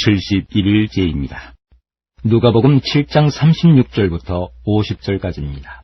71일째입니다. 누가복음 7장 36절부터 50절까지입니다.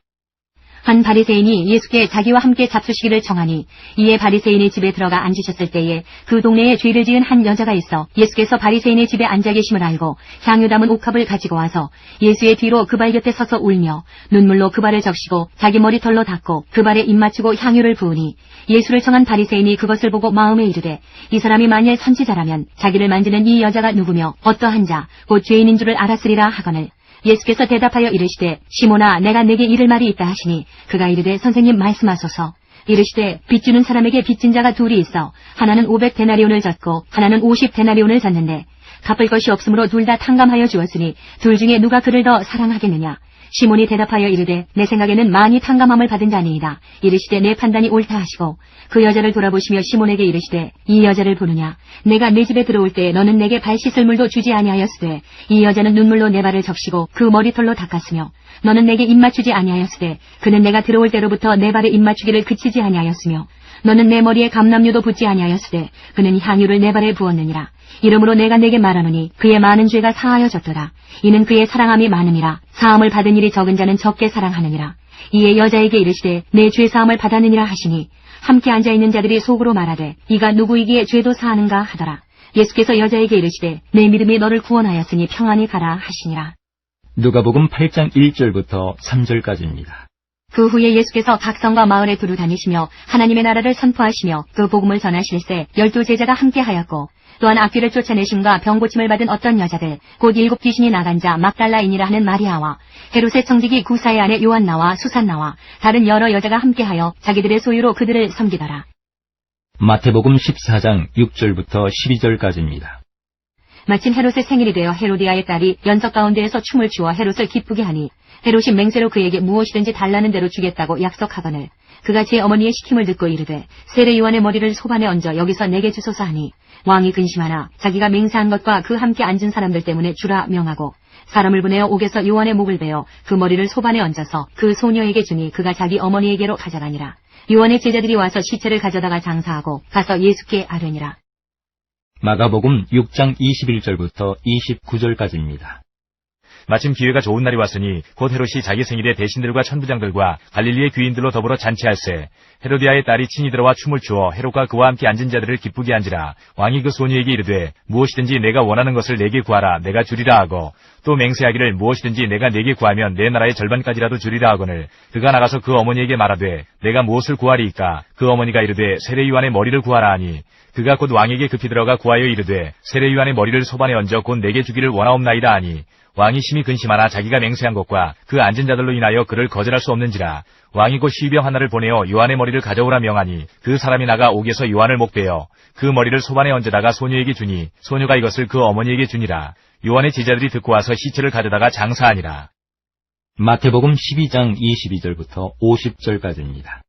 한 바리새인이 예수께 자기와 함께 잡수시기를 청하니 이에 바리새인의 집에 들어가 앉으셨을 때에 그 동네에 죄를 지은 한 여자가 있어 예수께서 바리새인의 집에 앉아 계심을 알고 향유 담은 옥합을 가지고 와서 예수의 뒤로 그 발 곁에 서서 울며 눈물로 그 발을 적시고 자기 머리털로 닦고 그 발에 입 맞추고 향유를 부으니 예수를 청한 바리새인이 그것을 보고 마음에 이르되 이 사람이 만일 선지자라면 자기를 만지는 이 여자가 누구며 어떠한 자 곧 죄인인 줄을 알았으리라 하거늘 예수께서 대답하여 이르시되 시몬아 내가 내게 이를 말이 있다 하시니 그가 이르되 선생님 말씀하소서. 이르시되 빚 주는 사람에게 빚진 자가 둘이 있어 하나는 500데나리온을 졌고 하나는 50데나리온을 졌는데 갚을 것이 없으므로 둘 다 탕감하여 주었으니 둘 중에 누가 그를 더 사랑하겠느냐. 시몬이 대답하여 이르되 내 생각에는 많이 탕감함을 받은 자니이다. 이르시되 내 판단이 옳다 하시고 그 여자를 돌아보시며 시몬에게 이르시되 이 여자를 보느냐. 내가 내 집에 들어올 때 너는 내게 발 씻을 물도 주지 아니하였으되 이 여자는 눈물로 내 발을 적시고 그 머리털로 닦았으며 너는 내게 입 맞추지 아니하였으되 그는 내가 들어올 때로부터 내 발에 입 맞추기를 그치지 아니하였으며 너는 내 머리에 감람류도 붓지 아니하였으되 그는 향유를 내 발에 부었느니라. 이러므로 내가 내게 말하노니 그의 많은 죄가 사하여졌도다. 이는 그의 사랑함이 많음이라. 사함을 받은 일이 적은 자는 적게 사랑하느니라. 이에 여자에게 이르시되 내 죄 사함을 받았느니라 하시니 함께 앉아있는 자들이 속으로 말하되 이가 누구이기에 죄도 사하는가 하더라. 예수께서 여자에게 이르시되 내 믿음이 너를 구원하였으니 평안히 가라 하시니라. 누가복음 8장 1절부터 3절까지입니다. 그 후에 예수께서 각 성과 마을에 두루 다니시며 하나님의 나라를 선포하시며 그 복음을 전하실세 12 제자가 함께하였고 또한 악귀를 쫓아내심과 병 고침을 받은 어떤 여자들 곧 7 귀신이 나간 자 막달라인이라 하는 마리아와 헤롯의 청지기 구사의 아내 요한나와 수산나와 다른 여러 여자가 함께하여 자기들의 소유로 그들을 섬기더라. 마태복음 14장 6절부터 12절까지입니다. 마침 헤롯의 생일이 되어 헤로디아의 딸이 연석 가운데에서 춤을 추어 헤롯을 기쁘게 하니 헤롯이 맹세로 그에게 무엇이든지 달라는 대로 주겠다고 약속하거늘 그가 제 어머니의 시킴을 듣고 이르되 세례 요한의 머리를 소반에 얹어 여기서 내게 주소서 하니 왕이 근심하나 자기가 맹세한 것과 그 함께 앉은 사람들 때문에 주라 명하고 사람을 보내어 옥에서 요한의 목을 베어 그 머리를 소반에 얹어서 그 소녀에게 주니 그가 자기 어머니에게로 가져가니라. 요한의 제자들이 와서 시체를 가져다가 장사하고 가서 예수께 아뢰니라. 마가복음 6장 21절부터 29절까지입니다. 마침 기회가 좋은 날이 왔으니 곧 헤롯이 자기 생일에 대신들과 천부장들과 갈릴리의 귀인들로 더불어 잔치할세. 헤로디아의 딸이 친히 들어와 춤을 추어 헤롯과 그와 함께 앉은 자들을 기쁘게 한지라. 왕이 그 소녀에게 이르되 무엇이든지 내가 원하는 것을 내게 구하라 내가 주리라 하고 또 맹세하기를 무엇이든지 내가 내게 구하면 내 나라의 절반까지라도 주리라 하거늘 그가 나가서 그 어머니에게 말하되 내가 무엇을 구하리이까. 그 어머니가 이르되 세례 요한의 머리를 구하라 하니 그가 곧 왕에게 급히 들어가 구하여 이르되 세례 요한의 머리를 소반에 얹어 곧 내게 주기를 원하옵나이다 하니 왕이 심히 근심하나 자기가 맹세한 것과 그 앉은 자들로 인하여 그를 거절할 수 없는지라. 왕이 곧 시병 하나를 보내어 요한의 머리를 가져오라 명하니 그 사람이 나가 옥에서 요한을 목베어 그 머리를 소반에 얹어다가 소녀에게 주니 소녀가 이것을 그 어머니에게 주니라. 요한의 제자들이 듣고 와서 시체를 가져다가 장사하니라. 마태복음 12장 22절부터 50절까지입니다.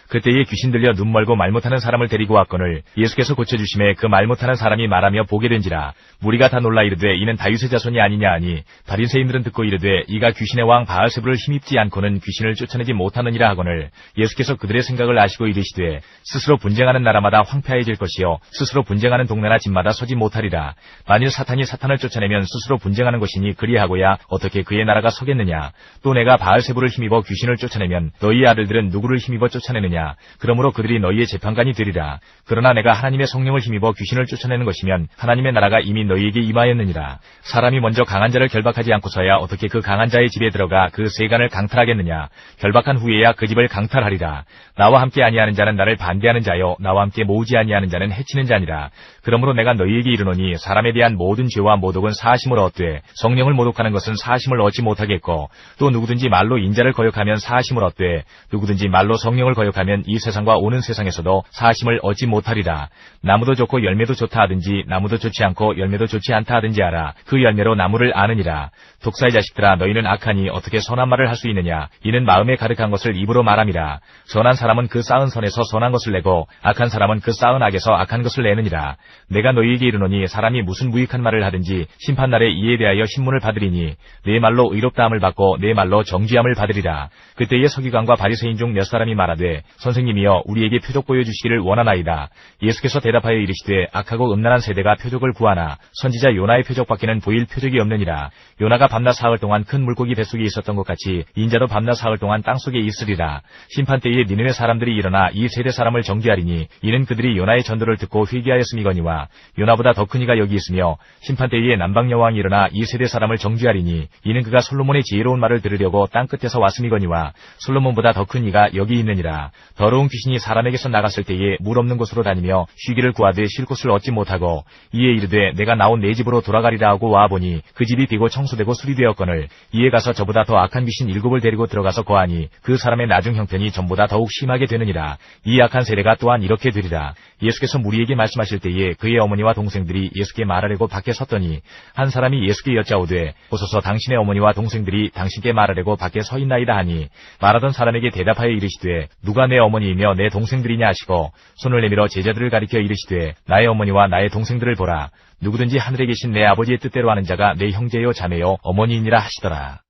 그때에 귀신 들려 눈 멀고 말 못하는 사람을 데리고 왔거늘 예수께서 고쳐주심에 그 말 못하는 사람이 말하며 보게 된지라. 무리가 다 놀라 이르되 이는 다윗의 자손이 아니냐 하니 바리새인들은 듣고 이르되 이가 귀신의 왕 바알세불을 힘입지 않고는 귀신을 쫓아내지 못하느니라 하거늘 예수께서 그들의 생각을 아시고 이르시되 스스로 분쟁하는 나라마다 황폐해질 것이요 스스로 분쟁하는 동네나 집마다 서지 못하리라. 만일 사탄이 사탄을 쫓아내면 스스로 분쟁하는 것이니 그리하고야 어떻게 그의 나라가 서겠느냐. 또 내가 바알세불을 힘입어 귀신을 쫓아내면 너희 아들들은 누구를 힘입어 쫓아내느냐. 그러므로 그들이 너희의 재판관이 되리라. 그러나 내가 하나님의 성령을 힘입어 귀신을 쫓아내는 것이면 하나님의 나라가 이미 너희에게 임하였느니라. 사람이 먼저 강한 자를 결박하지 않고서야 어떻게 그 강한 자의 집에 들어가 그 세간을 강탈하겠느냐. 결박한 후에야 그 집을 강탈하리라. 나와 함께 아니하는 자는 나를 반대하는 자요 나와 함께 모으지 아니하는 자는 해치는 자니라. 그러므로 내가 너희에게 이르노니 사람에 대한 모든 죄와 모독은 사하심을 얻되 성령을 모독하는 것은 사하심을 얻지 못하겠고 또 누구든지 말로 인자를 거역하면 사하심을 얻되 누구든지 말로 성령을 거역하면 이 세상과 오는 세상에서도 사하심을 얻지 못하리라. 나무도 좋고 열매도 좋다 하든지 나무도 좋지 않고 열매도 좋지 않다 하든지 알아. 그 열매로 나무를 아느니라. 독사의 자식들아 너희는 악하니 어떻게 선한 말을 할 수 있느냐. 이는 마음에 가득한 것을 입으로 말함이라. 선한 사람은 그 쌓은 선에서 선한 것을 내고 악한 사람은 그 쌓은 악에서 악한 것을 내느니라. 내가 너희에게 이르노니 사람이 무슨 무익한 말을 하든지 심판날에 이에 대하여 신문을 받으리니 내 말로 의롭다함을 받고 내 말로 정죄함을 받으리라. 그때에 서기관과 바리새인 중 몇 사람이 말하되 선생님이여 우리에게 표적 보여주시기를 원하나이다. 예수께서 대답하여 이르시되 악하고 음란한 세대가 표적을 구하나 선지자 요나의 표적밖에는 보일 표적이 없느니라. 요나가 밤낮 사흘 동안 큰 물고기 뱃속에 있었던 것 같이 인자도 밤낮 사흘 동안 땅속에 있으리라. 심판 때에 니느웨 사람들이 일어나 이 세대 사람을 정죄하리니 이는 그들이 요나의 전도를 듣고 회개하였음이거니와 요나보다 더 큰 이가 여기 있으며 심판 때에 남방 여왕이 일어나 이 세대 사람을 정죄하리니 이는 그가 솔로몬의 지혜로운 말을 들으려고 땅 끝에서 왔음이거니와 솔로몬보다 더 큰 이가 여기 있느니라. 더러운 귀신이 사람에게서 나갔을 때에 물 없는 곳으로 다니며 쉬기를 구하되 쉴 곳을 얻지 못하고 이에 이르되 내가 나온 내 집으로 돌아가리라 하고 와보니 그 집이 비고 청소되고 수리되었거늘 이에 가서 저보다 더 악한 귀신 7을 데리고 들어가서 거하니 그 사람의 나중 형편이 전보다 더욱 심하게 되느니라. 이 악한 세대가 또한 이렇게 되리라. 예수께서 무리에게 말씀하실 때에 그의 어머니와 동생들이 예수께 말하려고 밖에 섰더니 한 사람이 예수께 여짜오되 보소서 당신의 어머니와 동생들이 당신께 말하려고 밖에 서 있나이다 하니 말하던 사람에게 대답하여 이르시되 누가 내 어머니이며 내 동생들이냐 하시고 손을 내밀어 제자들을 가리켜 이르시되 나의 어머니와 나의 동생들을 보라. 누구든지 하늘에 계신 내 아버지의 뜻대로 하는 자가 내 형제요 자매요 어머니이니라 하시더라.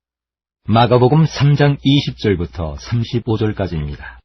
마가복음 3장 20절부터 35절까지입니다.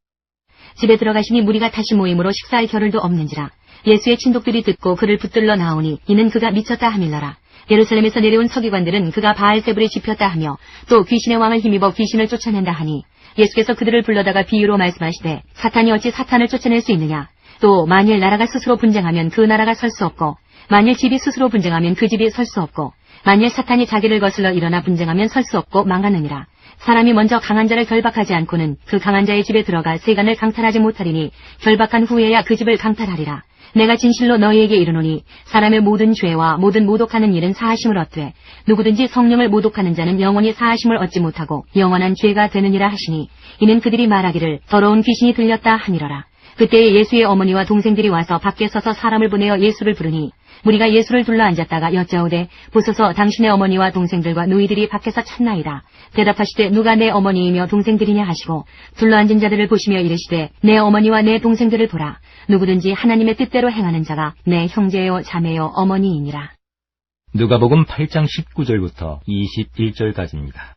집에 들어가시니 무리가 다시 모임으로 식사할 겨를도 없는지라. 예수의 친독들이 듣고 그를 붙들러 나오니 이는 그가 미쳤다 하밀러라. 예루살렘에서 내려온 서기관들은 그가 바알세불에 집혔다 하며 또 귀신의 왕을 힘입어 귀신을 쫓아낸다 하니 예수께서 그들을 불러다가 비유로 말씀하시되 사탄이 어찌 사탄을 쫓아낼 수 있느냐. 또 만일 나라가 스스로 분쟁하면 그 나라가 설 수 없고 만일 집이 스스로 분쟁하면 그 집이 설 수 없고 만일 사탄이 자기를 거슬러 일어나 분쟁하면 설 수 없고 망하느니라. 사람이 먼저 강한 자를 결박하지 않고는 그 강한 자의 집에 들어가 세간을 강탈하지 못하리니 결박한 후에야 그 집을 강탈하리라. 내가 진실로 너희에게 이르노니 사람의 모든 죄와 모든 모독하는 일은 사하심을 얻되 누구든지 성령을 모독하는 자는 영원히 사하심을 얻지 못하고 영원한 죄가 되느니라 하시니 이는 그들이 말하기를 더러운 귀신이 들렸다 하니러라. 그때에 예수의 어머니와 동생들이 와서 밖에 서서 사람을 보내어 예수를 부르니 무리가 예수를 둘러앉았다가 여짜오되 보소서 당신의 어머니와 동생들과 누이들이 밖에서 찾나이다. 대답하시되 누가 내 어머니이며 동생들이냐 하시고 둘러앉은 자들을 보시며 이르시되 내 어머니와 내 동생들을 보라. 누구든지 하나님의 뜻대로 행하는 자가 내 형제요 자매요 어머니이니라. 누가복음 8장 19절부터 21절까지입니다.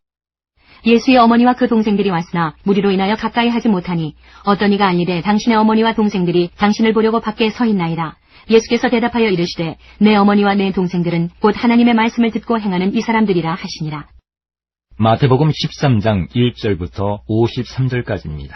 예수의 어머니와 그 동생들이 왔으나 무리로 인하여 가까이 하지 못하니 어떤 이가 알리되 당신의 어머니와 동생들이 당신을 보려고 밖에 서 있나이다. 예수께서 대답하여 이르시되 내 어머니와 내 동생들은 곧 하나님의 말씀을 듣고 행하는 이 사람들이라 하시니라. 마태복음 13장 1절부터 53절까지입니다.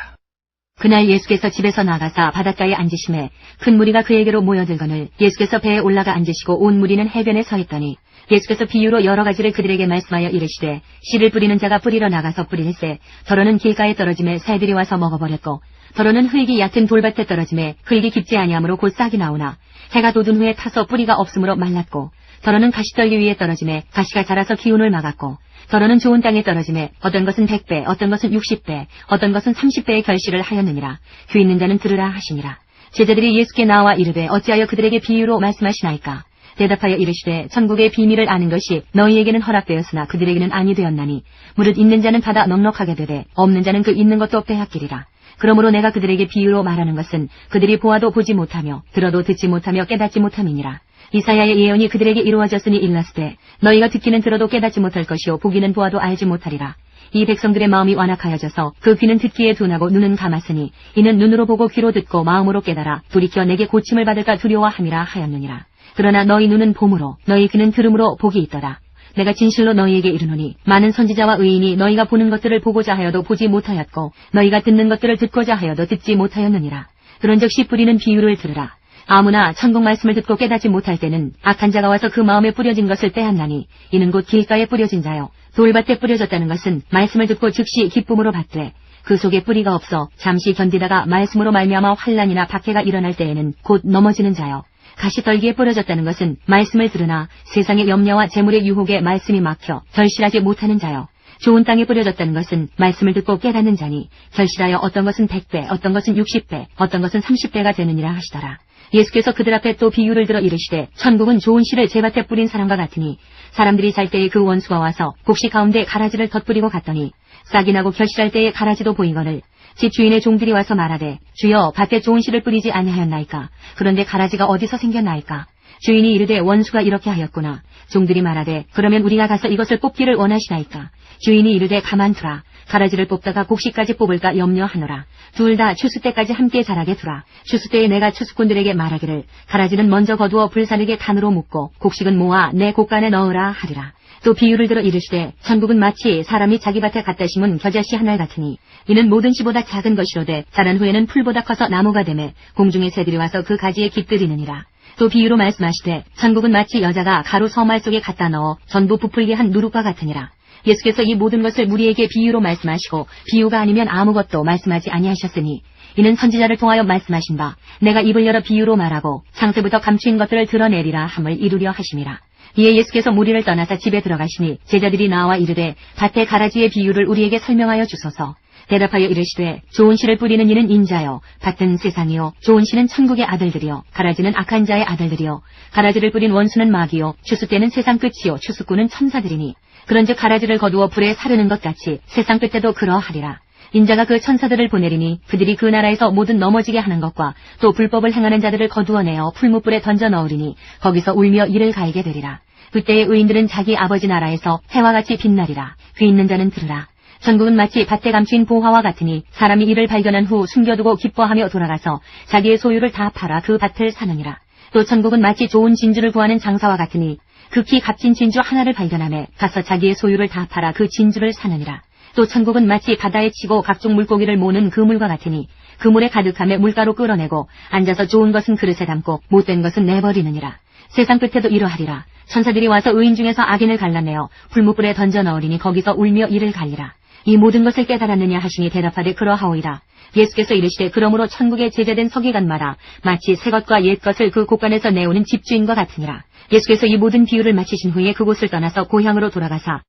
그날 예수께서 집에서 나가사 바닷가에 앉으심에 큰 무리가 그에게로 모여들거늘 예수께서 배에 올라가 앉으시고 온 무리는 해변에 서 있더니 예수께서 비유로 여러 가지를 그들에게 말씀하여 이르시되 씨를 뿌리는 자가 뿌리러 나가서 뿌릴새 더러는 길가에 떨어짐에 새들이 와서 먹어버렸고 더러는 흙이 얕은 돌밭에 떨어짐에 흙이 깊지 아니하므로 곧 싹이 나오나 해가 돋은 후에 타서 뿌리가 없으므로 말랐고 더러는 가시떨기 위에 떨어짐에 가시가 자라서 기운을 막았고 더러는 좋은 땅에 떨어짐에 어떤 것은 100배 어떤 것은 60배 어떤 것은 30배의 결실을 하였느니라. 귀 있는 자는 들으라 하시니라. 제자들이 예수께 나와 이르되 어찌하여 그들에게 비유로 말씀하시나이까. 대답하여 이르시되 천국의 비밀을 아는 것이 너희에게는 허락되었으나 그들에게는 아니 되었나니 무릇 있는 자는 받아 넉넉하게 되되 없는 자는 그 있는 것도 빼앗기리라. 그러므로 내가 그들에게 비유로 말하는 것은 그들이 보아도 보지 못하며 들어도 듣지 못하며 깨닫지 못함이니라. 이사야의 예언이 그들에게 이루어졌으니 일렀으되 너희가 듣기는 들어도 깨닫지 못할 것이요 보기는 보아도 알지 못하리라. 이 백성들의 마음이 완악하여져서 그 귀는 듣기에 둔하고 눈은 감았으니 이는 눈으로 보고 귀로 듣고 마음으로 깨달아 돌이켜 내게 고침을 받을까 두려워함이라 하였느니라. 그러나 너희 눈은 봄으로 너희 귀는 들음으로 복이 있더라. 내가 진실로 너희에게 이르노니 많은 선지자와 의인이 너희가 보는 것들을 보고자 하여도 보지 못하였고 너희가 듣는 것들을 듣고자 하여도 듣지 못하였느니라. 그런즉 씨 뿌리는 비유를 들으라. 아무나 천국 말씀을 듣고 깨닫지 못할 때는 악한 자가 와서 그 마음에 뿌려진 것을 빼앗나니 이는 곧 길가에 뿌려진 자요 돌밭에 뿌려졌다는 것은 말씀을 듣고 즉시 기쁨으로 받되 그 속에 뿌리가 없어 잠시 견디다가 말씀으로 말미암아 환난이나 박해가 일어날 때에는 곧 넘어지는 자요 가시떨기에 뿌려졌다는 것은 말씀을 들으나 세상의 염려와 재물의 유혹에 말씀이 막혀 결실하지 못하는 자요 좋은 땅에 뿌려졌다는 것은 말씀을 듣고 깨닫는 자니 결실하여 어떤 것은 100배 어떤 것은 60배 어떤 것은 30배가 되느니라 하시더라. 예수께서 그들 앞에 또 비유를 들어 이르시되 천국은 좋은 씨를 제밭에 뿌린 사람과 같으니 사람들이 잘 때에 그 원수가 와서 곡식 가운데 가라지를 덧뿌리고 갔더니 싹이 나고 결실할 때에 가라지도 보이거늘 집 주인의 종들이 와서 말하되 주여 밭에 좋은 씨를 뿌리지 아니하였나이까. 그런데 가라지가 어디서 생겼나이까. 주인이 이르되 원수가 이렇게 하였구나. 종들이 말하되 그러면 우리가 가서 이것을 뽑기를 원하시나이까. 주인이 이르되 가만두라. 가라지를 뽑다가 곡식까지 뽑을까 염려하노라. 둘 다 추수 때까지 함께 자라게 두라. 추수 때에 내가 추수꾼들에게 말하기를 가라지는 먼저 거두어 불사르게 단으로 묶고 곡식은 모아 내 곡간에 넣으라 하리라. 또 비유를 들어 이르시되 천국은 마치 사람이 자기 밭에 갖다 심은 겨자씨 한 알 같으니 이는 모든 씨보다 작은 것이로되 자란 후에는 풀보다 커서 나무가 되매 공중의 새들이 와서 그 가지에 깃들이느니라. 또 비유로 말씀하시되 천국은 마치 여자가 가루 서말 속에 갖다 넣어 전부 부풀게 한 누룩과 같으니라. 예수께서 이 모든 것을 우리에게 비유로 말씀하시고 비유가 아니면 아무것도 말씀하지 아니하셨으니 이는 선지자를 통하여 말씀하신 바 내가 입을 열어 비유로 말하고 창세부터 감추인 것들을 드러내리라 함을 이루려 하심이라. 이에 예수께서 무리를 떠나사 집에 들어가시니 제자들이 나와 이르되 밭의 가라지의 비유를 우리에게 설명하여 주소서. 대답하여 이르시되 좋은 씨를 뿌리는 이는 인자요 밭은 세상이요 좋은 씨는 천국의 아들들이요 가라지는 악한 자의 아들들이요 가라지를 뿌린 원수는 마귀요 추수 때는 세상 끝이요 추수꾼은 천사들이니 그런즉 가라지를 거두어 불에 사르는 것 같이 세상 끝때도 그러하리라. 인자가 그 천사들을 보내리니 그들이 그 나라에서 모든 넘어지게 하는 것과 또 불법을 행하는 자들을 거두어내어 풀무불에 던져 넣으리니 거기서 울며 이를 갈게 되리라. 그때의 의인들은 자기 아버지 나라에서 해와 같이 빛나리라. 귀 있는 자는 들으라. 천국은 마치 밭에 감추인 보화와 같으니 사람이 이를 발견한 후 숨겨두고 기뻐하며 돌아가서 자기의 소유를 다 팔아 그 밭을 사느니라. 또 천국은 마치 좋은 진주를 구하는 장사와 같으니 극히 값진 진주 하나를 발견하며 가서 자기의 소유를 다 팔아 그 진주를 사느니라. 또 천국은 마치 바다에 치고 각종 물고기를 모는 그물과 같으니 그물에 가득하며 물가로 끌어내고 앉아서 좋은 것은 그릇에 담고 못된 것은 내버리느니라. 세상 끝에도 이러하리라. 천사들이 와서 의인 중에서 악인을 갈라내어 풀무불에 던져 넣으리니 거기서 울며 이를 갈리라. 이 모든 것을 깨달았느냐 하시니 대답하되 그러하오이다. 예수께서 이르시되 그러므로 천국에 제재된 서기관마다 마치 새 것과 옛 것을 그 곳간에서 내오는 집주인과 같으니라. 예수께서 이 모든 비유를 마치신 후에 그곳을 떠나서 고향으로 돌아가사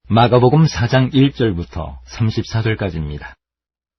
마가복음 4장 1절부터 34절까지입니다.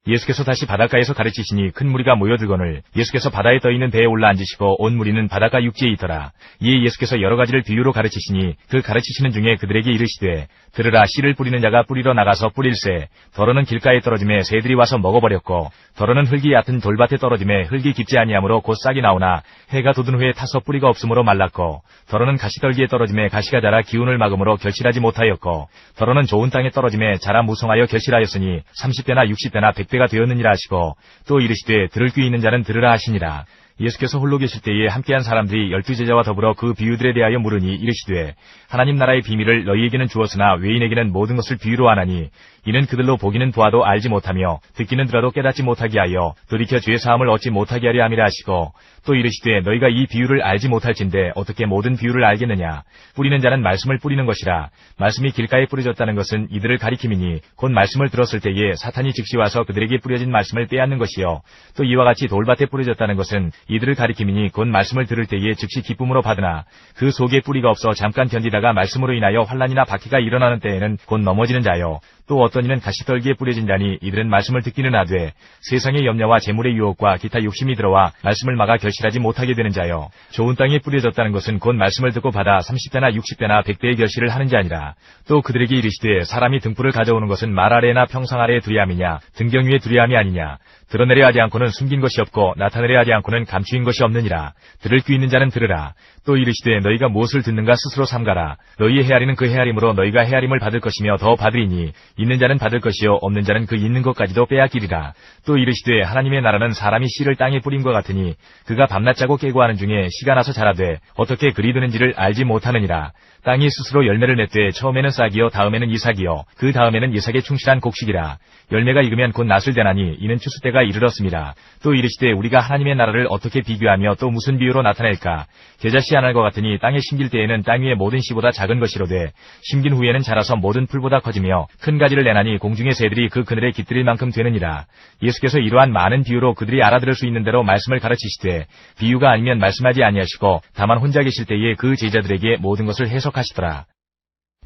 예수께서 다시 바닷가에서 가르치시니 큰 무리가 모여들거늘 예수께서 바다에 떠있는 배에 올라 앉으시고 온 무리는 바닷가 육지에 있더라. 이에 예수께서 여러 가지를 비유로 가르치시니 그 가르치시는 중에 그들에게 이르시되 들으라. 씨를 뿌리는 자가 뿌리러 나가서 뿌릴새 더러는 길가에 떨어짐에 새들이 와서 먹어버렸고 더러는 흙이 얕은 돌밭에 떨어짐에 흙이 깊지 아니하므로 곧 싹이 나오나 해가 돋은 후에 타서 뿌리가 없으므로 말랐고 더러는 가시떨기에 떨어짐에 가시가 자라 기운을 막음으로 결실하지 못하였고 더러는 좋은 땅에 떨어짐에 자라 무성하여 결실하였으니 30배나 60배나 100배가 되었느니라 하시고 또 이르시되 들을 귀 있는 자는 들으라 하시니라. 예수께서 홀로 계실 때에 함께한 사람들이 12제자와 더불어 그 비유들에 대하여 물으니 이르시되 하나님 나라의 비밀을 너희에게는 주었으나 외인에게는 모든 것을 비유로 하나니 이는 그들로 보기는 보아도 알지 못하며 듣기는 들어도 깨닫지 못하게 하여 돌이켜 죄 사함을 얻지 못하게 하려 함이라 하시고 또 이르시되 너희가 이 비유를 알지 못할진대 어떻게 모든 비유를 알겠느냐. 뿌리는 자는 말씀을 뿌리는 것이라. 말씀이 길가에 뿌려졌다는 것은 이들을 가리킴이니 곧 말씀을 들었을 때에 사탄이 즉시 와서 그들에게 뿌려진 말씀을 빼앗는 것이요 또 이와 같이 돌밭에 뿌려졌다는 것은 이들을 가리킴이니 곧 말씀을 들을 때에 즉시 기쁨으로 받으나 그 속에 뿌리가 없어 잠깐 견디다가 말씀으로 인하여 환난이나 박해가 일어나는 때에는 곧 넘어지는 자요 또 어떤 이는 가시떨기에 뿌려진 자니 이들은 말씀을 듣기는 하되 세상의 염려와 재물의 유혹과 기타 욕심이 들어와 말씀을 막아 결실하지 못하게 되는 자요 좋은 땅에 뿌려졌다는 것은 곧 말씀을 듣고 받아 30배나 60배나 100배의 결실을 하는 자니라. 또 그들에게 이르시되 사람이 등불을 가져오는 것은 말 아래나 평상 아래에 두려 함이냐 등경 위에 두려 함이 아니냐. 드러내려 하지 않고는 숨긴 것이 없고 나타내려 하지 않고는 감추인 것이 없느니라. 들을 귀 있는 자는 들으라. 또 이르시되 너희가 무엇을 듣는가 스스로 삼가라. 너희의 헤아림은 그 헤아림으로 너희가 헤아림을 받을 것이며 더 받으리니 있는 자는 받을 것이요 없는 자는 그 있는 것까지도 빼앗기리라. 또 이르시되 하나님의 나라는 사람이 씨를 땅에 뿌림과 같으니 그가 밤낮 자고 깨고 하는 중에 씨가 나서 자라되 어떻게 그리 드는지를 알지 못하느니라. 땅이 스스로 열매를 맺되 처음에는 싹이요 다음에는 이삭이요 그 다음에는 이삭에 충실한 곡식이라. 열매가 익으면 곧 낫을 되나니 이는 추수 때가 이르렀습니다. 또 이르시되 우리가 하나님의 나라를 어떻게 비교하며 또 무슨 비유로 나타낼까. 겨자씨 한 알과 같으니 땅에 심길 때에는 땅 위의 모든 씨보다 작은 것이로되 심긴 후에는 자라서 모든 풀보다 커지며 큰 가지를 내나니 공중의 새들이 그 그늘에 깃들일 만큼 되느니라. 예수께서 이러한 많은 비유로 그들이 알아들을 수 있는 대로 말씀을 가르치시되 비유가 아니면 말씀하지 아니하시고 다만 혼자 계실 때에 그 제자들에게 모든 것을 해석하시더라.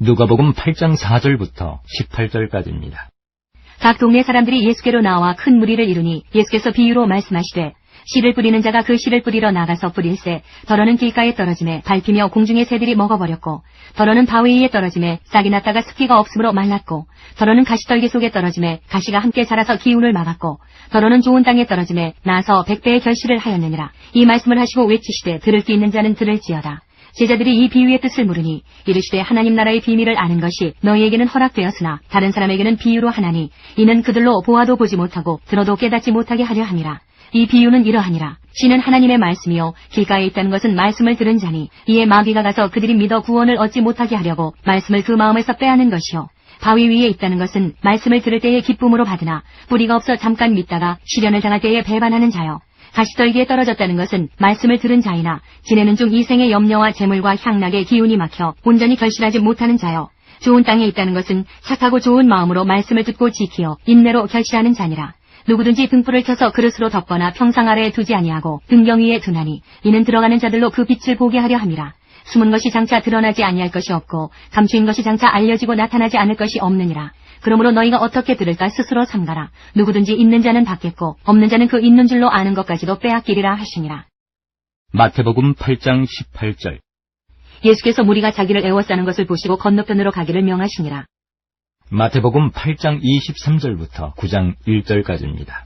누가복음 8장 4절부터 18절까지입니다. 각 동네 사람들이 예수께로 나와 큰 무리를 이루니 예수께서 비유로 말씀하시되 씨를 뿌리는 자가 그 씨를 뿌리러 나가서 뿌릴새 덜어는 길가에 떨어짐에 밟히며 공중의 새들이 먹어버렸고 덜어는 바위 위에 떨어짐에 싹이 났다가 습기가 없으므로 말랐고 덜어는 가시떨기 속에 떨어짐에 가시가 함께 자라서 기운을 막았고 덜어는 좋은 땅에 떨어짐에 나서 100배의 결실을 하였느니라. 이 말씀을 하시고 외치시되 들을 귀 있는 자는 들을지어다. 제자들이 이 비유의 뜻을 물으니 이르시되 하나님 나라의 비밀을 아는 것이 너희에게는 허락되었으나 다른 사람에게는 비유로 하나니 이는 그들로 보아도 보지 못하고 들어도 깨닫지 못하게 하려 함이라. 이 비유는 이러하니라. 씨는 하나님의 말씀이요 길가에 있다는 것은 말씀을 들은 자니 이에 마귀가 가서 그들이 믿어 구원을 얻지 못하게 하려고 말씀을 그 마음에서 빼앗는 것이요 바위 위에 있다는 것은 말씀을 들을 때에 기쁨으로 받으나 뿌리가 없어 잠깐 믿다가 시련을 당할 때에 배반하는 자요 가시떨기에 떨어졌다는 것은 말씀을 들은 자이나 지내는 중 이생의 염려와 재물과 향락의 기운이 막혀 온전히 결실하지 못하는 자요 좋은 땅에 있다는 것은 착하고 좋은 마음으로 말씀을 듣고 지키어 인내로 결실하는 자니라. 누구든지 등불을 켜서 그릇으로 덮거나 평상 아래에 두지 아니하고 등경 위에 두나니 이는 들어가는 자들로 그 빛을 보게 하려 함이라. 숨은 것이 장차 드러나지 아니할 것이 없고 감추인 것이 장차 알려지고 나타나지 않을 것이 없느니라. 그러므로 너희가 어떻게 들을까 스스로 삼가라. 누구든지 있는 자는 받겠고 없는 자는 그 있는 줄로 아는 것까지도 빼앗기리라 하시니라. 마태복음 8장 18절. 예수께서 무리가 자기를 애워싸는 것을 보시고 건너편으로 가기를 명하시니라. 마태복음 8장 23절부터 9장 1절까지입니다.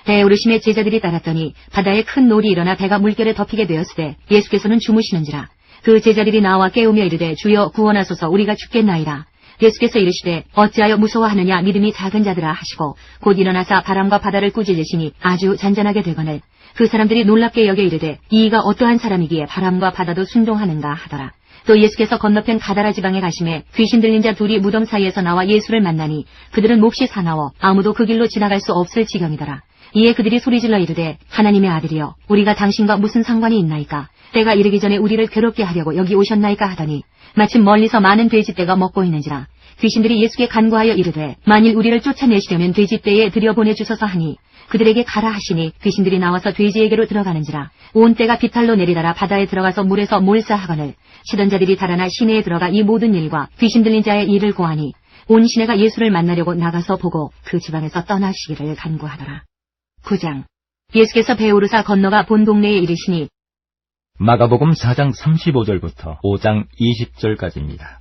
배에 오르심에 제자들이 따랐더니 바다에 큰 놀이 일어나 배가 물결에 덮이게 되었으되 예수께서는 주무시는지라. 그 제자들이 나와 깨우며 이르되 주여 구원하소서 우리가 죽겠나이다. 예수께서 이르시되 어찌하여 무서워하느냐 믿음이 작은 자들아 하시고 곧 일어나사 바람과 바다를 꾸짖으시니 아주 잔잔하게 되거늘 그 사람들이 놀랍게 여겨 이르되 이가 어떠한 사람이기에 바람과 바다도 순종하는가 하더라. 또 예수께서 건너편 가다라 지방에 가심에 귀신 들린 자 둘이 무덤 사이에서 나와 예수를 만나니 그들은 몹시 사나워 아무도 그 길로 지나갈 수 없을 지경이더라. 이에 그들이 소리질러 이르되 하나님의 아들이여 우리가 당신과 무슨 상관이 있나이까. 때가 이르기 전에 우리를 괴롭게 하려고 여기 오셨나이까 하더니 마침 멀리서 많은 돼지떼가 먹고 있는지라. 귀신들이 예수께 간구하여 이르되 만일 우리를 쫓아내시려면 돼지떼에 들여보내주소서 하니 그들에게 가라 하시니 귀신들이 나와서 돼지에게로 들어가는지라. 온 떼가 비탈로 내리달아 바다에 들어가서 물에서 몰사하거늘 치던 자들이 달아나 시내에 들어가 이 모든 일과 귀신 들린 자의 일을 고하니 온 시내가 예수를 만나려고 나가서 보고 그 지방에서 떠나시기를 간구하더라. 9장. 예수께서 배 오르사 건너가 본 동네에 이르시니 마가복음 4장 35절부터 5장 20절까지입니다.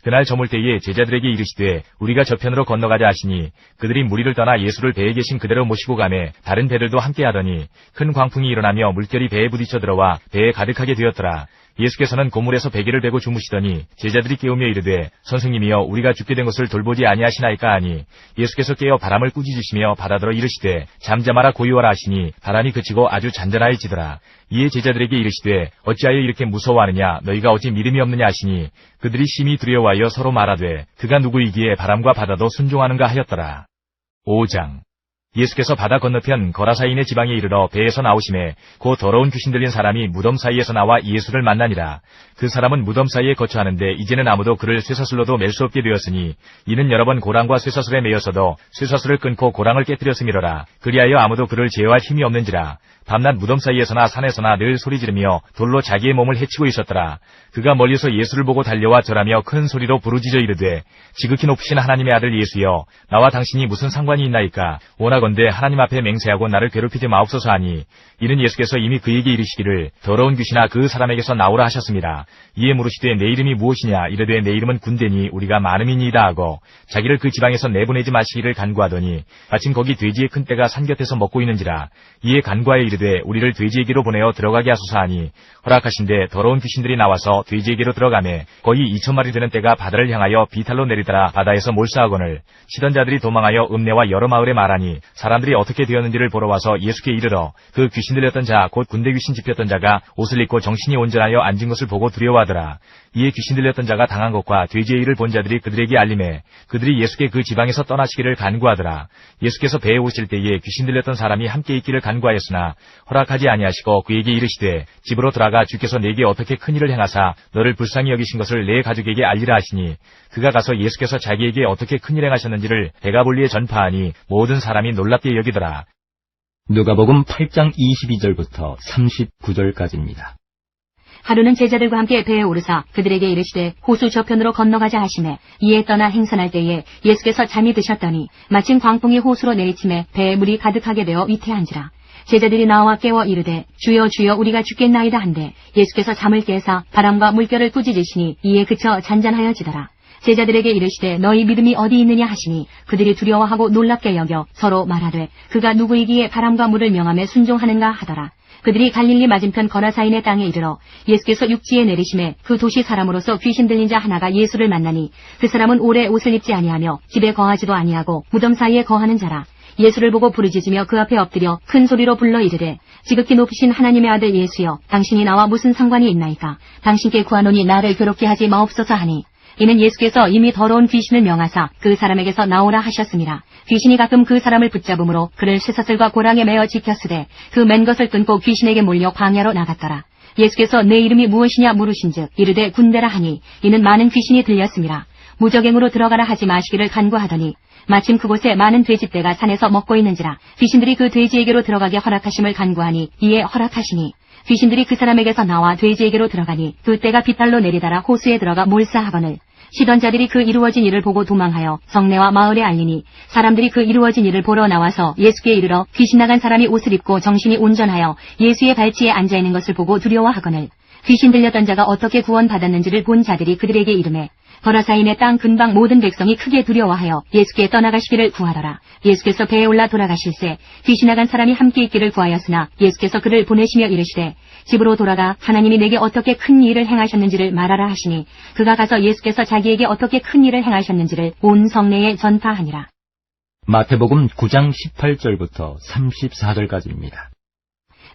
그날 저물 때에 제자들에게 이르시되 우리가 저편으로 건너가자 하시니 그들이 무리를 떠나 예수를 배에 계신 그대로 모시고 가매 다른 배들도 함께 하더니 큰 광풍이 일어나며 물결이 배에 부딪혀 들어와 배에 가득하게 되었더라. 예수께서는 고물에서 베개를 베고 주무시더니 제자들이 깨우며 이르되 선생님이여 우리가 죽게 된 것을 돌보지 아니하시나이까 하니 예수께서 깨어 바람을 꾸짖으시며 바다더러 이르시되 잠잠하라 고요하라 하시니 바람이 그치고 아주 잔잔하여지더라. 이에 제자들에게 이르시되 어찌하여 이렇게 무서워하느냐 너희가 어찌 믿음이 없느냐 하시니 그들이 심히 두려워하여 서로 말하되 그가 누구이기에 바람과 바다도 순종하는가 하였더라. 5장. 예수께서 바다 건너편 거라사인의 지방에 이르러 배에서 나오심에 곧 더러운 귀신 들린 사람이 무덤 사이에서 나와 예수를 만나니라. 그 사람은 무덤 사이에 거처하는데 이제는 아무도 그를 쇠사슬로도 맬 수 없게 되었으니 이는 여러 번 고랑과 쇠사슬에 매였어도 쇠사슬을 끊고 고랑을 깨뜨렸음이로라. 그리하여 아무도 그를 제어할 힘이 없는지라. 밤낮 무덤 사이에서나 산에서나 늘 소리 지르며 돌로 자기의 몸을 해치고 있었더라. 그가 멀리서 예수를 보고 달려와 절하며 큰 소리로 부르짖어 이르되 지극히 높으신 하나님의 아들 예수여 나와 당신이 무슨 상관이 있나이까. 원하건대 하나님 앞에 맹세하고 나를 괴롭히지 마옵소서 하니 이는 예수께서 이미 그에게 이르시기를 더러운 귀신아 그 사람에게서 나오라 하셨습니다. 이에 물으시되 내 이름이 무엇이냐. 이르되 내 이름은 군대니 우리가 많음이니이다 하고 자기를 그 지방에서 내보내지 마시기를 간구하더니 마침 거기 돼지의 큰 떼가 산 곁에서 먹고 있는지라. 이에 간구하여 이르되 우리를 돼지에게로 보내어 들어가게 하소서 하니 허락하신데 더러운 귀신들이 나와서 돼지에게로 들어가매 거의 2,000마리 되는 떼가 바다를 향하여 비탈로 내리더라. 바다에서 몰사하거늘 치던 자들이 도망하여 읍내와 여러 마을에 말하니 사람들이 어떻게 되었는지를 보러 와서 예수께 이르러 그 귀신 들렸던 자 곧 군대 귀신 집혔던 자가 옷을 입고 정신이 온전하여 앉은 것을 보고 두려워하더라. 이에 귀신 들렸던 자가 당한 것과 돼지의 일을 본 자들이 그들에게 알림해 그들이 예수께 그 지방에서 떠나시기를 간구하더라. 예수께서 배에 오실 때에 귀신 들렸던 사람이 함께 있기를 간구하였으나 허락하지 아니하시고 그에게 이르시되 집으로 들어가 주께서 내게 어떻게 큰 일을 행하사 너를 불쌍히 여기신 것을 내 가족에게 알리라 하시니 그가 가서 예수께서 자기에게 어떻게 큰 일 행하셨는지를 데가볼리에 전파하니 모든 사람이 놀랍게 여기더라. 누가복음 8장 22절부터 39절까지입니다. 하루는 제자들과 함께 배에 오르사 그들에게 이르시되 호수 저편으로 건너가자 하시매 이에 떠나 행선할 때에 예수께서 잠이 드셨더니 마침 광풍이 호수로 내리침에 배에 물이 가득하게 되어 위태한지라. 제자들이 나와 깨워 이르되 주여 주여 우리가 죽겠나이다 한데 예수께서 잠을 깨사 바람과 물결을 꾸짖으시니 이에 그쳐 잔잔하여지더라. 제자들에게 이르시되 너희 믿음이 어디 있느냐 하시니 그들이 두려워하고 놀랍게 여겨 서로 말하되 그가 누구이기에 바람과 물을 명함에 순종하는가 하더라. 그들이 갈릴리 맞은편 거라사인의 땅에 이르러 예수께서 육지에 내리심에 그 도시 사람으로서 귀신 들린 자 하나가 예수를 만나니 그 사람은 오래 옷을 입지 아니하며 집에 거하지도 아니하고 무덤 사이에 거하는 자라. 예수를 보고 부르짖으며 그 앞에 엎드려 큰 소리로 불러 이르되 지극히 높으신 하나님의 아들 예수여 당신이 나와 무슨 상관이 있나이까. 당신께 구하노니 나를 괴롭게 하지 마옵소서 하니 이는 예수께서 이미 더러운 귀신을 명하사 그 사람에게서 나오라 하셨습니다. 귀신이 가끔 그 사람을 붙잡음으로 그를 쇠사슬과 고랑에 매어 지켰으되 그 맨 것을 끊고 귀신에게 몰려 광야로 나갔더라. 예수께서 내 이름이 무엇이냐 물으신즉 이르되 군대라 하니 이는 많은 귀신이 들렸습니다. 무적행으로 들어가라 하지 마시기를 간구하더니 마침 그곳에 많은 돼지떼가 산에서 먹고 있는지라 귀신들이 그 돼지에게로 들어가게 허락하심을 간구하니 이에 허락하시니 귀신들이 그 사람에게서 나와 돼지에게로 들어가니 그 떼가 비탈로 내리달아 호수에 들어가 몰사하거늘 시던 자들이 그 이루어진 일을 보고 도망하여 성내와 마을에 알리니 사람들이 그 이루어진 일을 보러 나와서 예수께 이르러 귀신 나간 사람이 옷을 입고 정신이 온전하여 예수의 발치에 앉아있는 것을 보고 두려워하거늘 귀신 들렸던 자가 어떻게 구원받았는지를 본 자들이 그들에게 이르매 거라사인의 땅 근방 모든 백성이 크게 두려워하여 예수께 떠나가시기를 구하더라. 예수께서 배에 올라 돌아가실새 귀신 나간 사람이 함께 있기를 구하였으나 예수께서 그를 보내시며 이르시되 집으로 돌아가 하나님이 내게 어떻게 큰 일을 행하셨는지를 말하라 하시니 그가 가서 예수께서 자기에게 어떻게 큰 일을 행하셨는지를 온 성내에 전파하니라. 마태복음 9장 18절부터 34절까지입니다.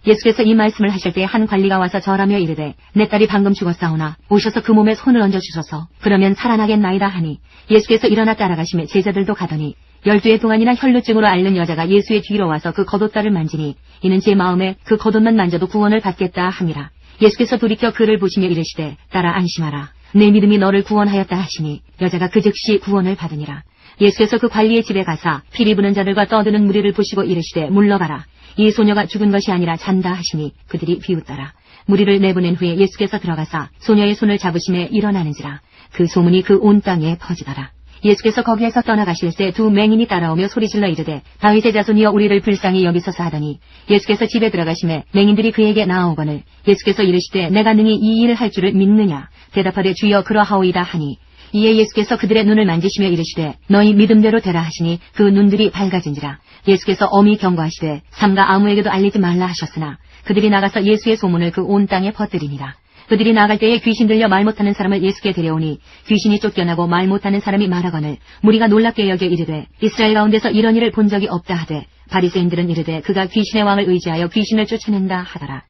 예수께서 이 말씀을 하실 때 한 관리가 와서 절하며 이르되 내 딸이 방금 죽었사오나 오셔서 그 몸에 손을 얹어 주소서 그러면 살아나겠나이다 하니 예수께서 일어나 따라가시며 제자들도 가더니 12해 동안이나 혈루증으로 앓는 여자가 예수의 뒤로 와서 그 겉옷다를 만지니 이는 제 마음에 그 겉옷만 만져도 구원을 받겠다 함이라. 예수께서 돌이켜 그를 보시며 이르시되 딸아 안심하라 내 믿음이 너를 구원하였다 하시니 여자가 그 즉시 구원을 받으니라. 예수께서 그 관리의 집에 가사 피리 부는 자들과 떠드는 무리를 보시고 이르시되 물러가라 이 소녀가 죽은 것이 아니라 잔다 하시니 그들이 비웃더라. 무리를 내보낸 후에 예수께서 들어가사 소녀의 손을 잡으심에 일어나는지라. 그 소문이 그 온 땅에 퍼지더라. 예수께서 거기에서 떠나가실새 두 맹인이 따라오며 소리질러 이르되 다윗의 자손이여 우리를 불쌍히 여기소서 하더니 예수께서 집에 들어가심에 맹인들이 그에게 나아오거늘 예수께서 이르시되 내가 능히 이 일을 할 줄을 믿느냐. 대답하되 주여 그러하오이다 하니 이에 예수께서 그들의 눈을 만지시며 이르시되 너희 믿음대로 되라 하시니 그 눈들이 밝아진지라. 예수께서 엄히 경고하시되 삼가 아무에게도 알리지 말라 하셨으나 그들이 나가서 예수의 소문을 그 온 땅에 퍼뜨리니라. 그들이 나갈 때에 귀신 들려 말 못하는 사람을 예수께 데려오니 귀신이 쫓겨나고 말 못하는 사람이 말하거늘 무리가 놀랍게 여겨 이르되 이스라엘 가운데서 이런 일을 본 적이 없다 하되 바리새인들은 이르되 그가 귀신의 왕을 의지하여 귀신을 쫓아낸다 하더라.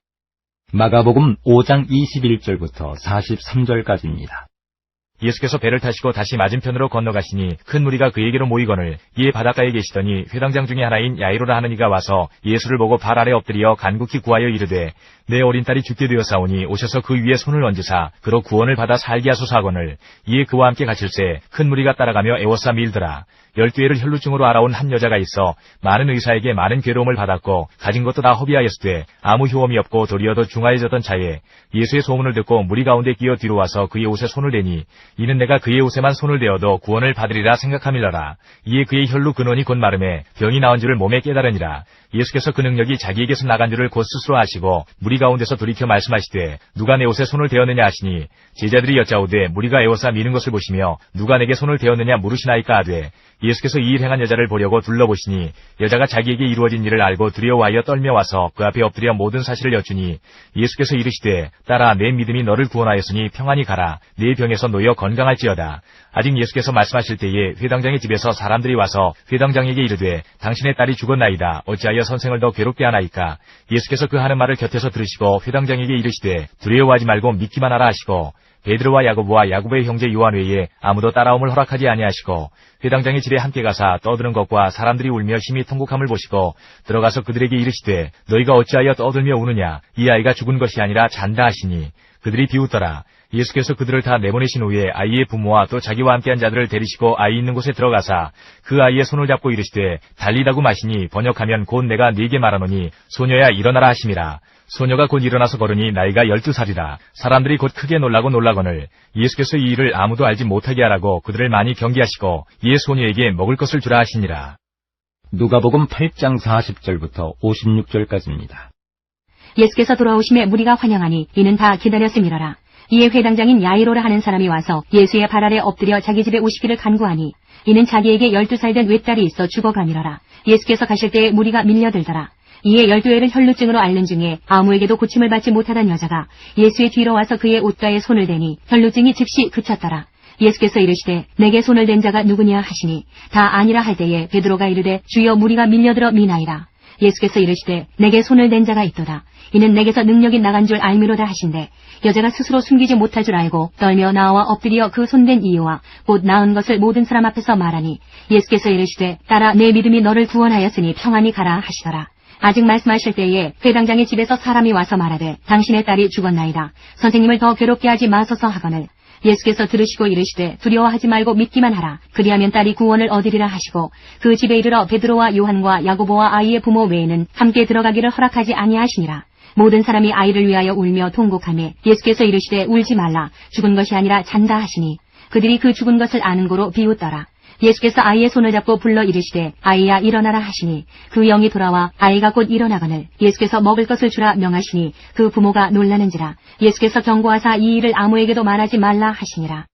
마가복음 5장 21절부터 43절까지입니다. 예수께서 배를 타시고 다시 맞은편으로 건너가시니 큰 무리가 그에게로 모이거늘 이에 바닷가에 계시더니 회당장 중에 하나인 야이로라 하는 이가 와서 예수를 보고 발 아래 엎드려 간곡히 구하여 이르되 내 어린 딸이 죽게 되었사오니 오셔서 그 위에 손을 얹으사 그로 구원을 받아 살게 하소서 하거늘 이에 그와 함께 가실새 큰 무리가 따라가며 애워싸 밀더라. 12해를 혈루증으로 알아온 한 여자가 있어 많은 의사에게 많은 괴로움을 받았고 가진 것도 다 허비하였으되 아무 효험이 없고 도리어 더 중하여졌던 차에 예수의 소문을 듣고 무리 가운데 끼어 뒤로 와서 그의 옷에 손을 대니 이는 내가 그의 옷에만 손을 대어도 구원을 받으리라 생각함일러라. 이에 그의 혈루 근원이 곧 마름에 병이 나은 줄을 몸에 깨달으니라. 예수께서 그 능력이 자기에게서 나간 줄을 곧 스스로 아시고 무리 가운데서 돌이켜 말씀하시되 누가 내 옷에 손을 대었느냐 하시니 제자들이 여짜오되 무리가 애워싸 미는 것을 보시며 누가 내게 손을 대었느냐 물으시나이까 하되 예수께서 이 일 행한 여자를 보려고 둘러보시니 여자가 자기에게 이루어진 일을 알고 두려워하여 떨며 와서 그 앞에 엎드려 모든 사실을 여쭈니 예수께서 이르시되 딸아 내 믿음이 너를 구원하였으니 평안히 가라 네 병에서 놓여 건강할지어다. 아직 예수께서 말씀하실 때에 회당장의 집에서 사람들이 와서 회당장에게 이르되 당신의 딸이 죽었나이다 어찌하여 선생을 더 괴롭게 하나이까. 예수께서 그 하는 말을 곁에서 들으시고 회당장에게 이르시되 두려워하지 말고 믿기만 하라 하시고 베드로와 야고보와 야고보의 형제 요한 외에 아무도 따라옴을 허락하지 아니하시고 회당장의 집에 함께 가사 떠드는 것과 사람들이 울며 심히 통곡함을 보시고 들어가서 그들에게 이르시되 너희가 어찌하여 떠들며 우느냐 이 아이가 죽은 것이 아니라 잔다 하시니 그들이 비웃더라. 예수께서 그들을 다 내보내신 후에 아이의 부모와 또 자기와 함께한 자들을 데리시고 아이 있는 곳에 들어가사 그 아이의 손을 잡고 이르시되 달리다고 마시니 번역하면 곧 내가 네게 말하노니 소녀야 일어나라 하심이라. 소녀가 곧 일어나서 걸으니 나이가 12살이라. 사람들이 곧 크게 놀라거늘 예수께서 이 일을 아무도 알지 못하게 하라고 그들을 많이 경계하시고 이에 소녀에게 먹을 것을 주라 하시니라. 누가복음 8장 40절부터 56절까지입니다. 예수께서 돌아오심에 무리가 환영하니 이는 다 기다렸음이러라. 이에 회당장인 야이로라 하는 사람이 와서 예수의 발 아래 엎드려 자기 집에 오시기를 간구하니 이는 자기에게 12살 된 외딸이 있어 죽어가니러라. 예수께서 가실 때에 무리가 밀려들더라. 이에 12회를 혈루증으로 앓는 중에 아무에게도 고침을 받지 못하던 여자가 예수의 뒤로 와서 그의 옷가에 손을 대니 혈루증이 즉시 그쳤더라. 예수께서 이르시되 내게 손을 댄 자가 누구냐 하시니 다 아니라 할 때에 베드로가 이르되 주여 무리가 밀려들어 미나이다. 예수께서 이르시되 내게 손을 댄 자가 있도다. 이는 내게서 능력이 나간 줄 알미로다 하신대 여자가 스스로 숨기지 못할 줄 알고 떨며 나와 엎드려 그 손댄 이유와 곧 나은 것을 모든 사람 앞에서 말하니 예수께서 이르시되 딸아 내 믿음이 너를 구원하였으니 평안히 가라 하시더라. 아직 말씀하실 때에 회당장의 집에서 사람이 와서 말하되 당신의 딸이 죽었나이다. 선생님을 더 괴롭게 하지 마소서 하거늘 예수께서 들으시고 이르시되 두려워하지 말고 믿기만 하라. 그리하면 딸이 구원을 얻으리라 하시고 그 집에 이르러 베드로와 요한과 야고보와 아이의 부모 외에는 함께 들어가기를 허락하지 아니하시니라. 모든 사람이 아이를 위하여 울며 통곡하매 예수께서 이르시되 울지 말라. 죽은 것이 아니라 잔다 하시니 그들이 그 죽은 것을 아는 고로 비웃더라. 예수께서 아이의 손을 잡고 불러 이르시되 아이야 일어나라 하시니 그 영이 돌아와 아이가 곧 일어나거늘 예수께서 먹을 것을 주라 명하시니 그 부모가 놀라는지라. 예수께서 경고하사 이 일을 아무에게도 말하지 말라 하시니라.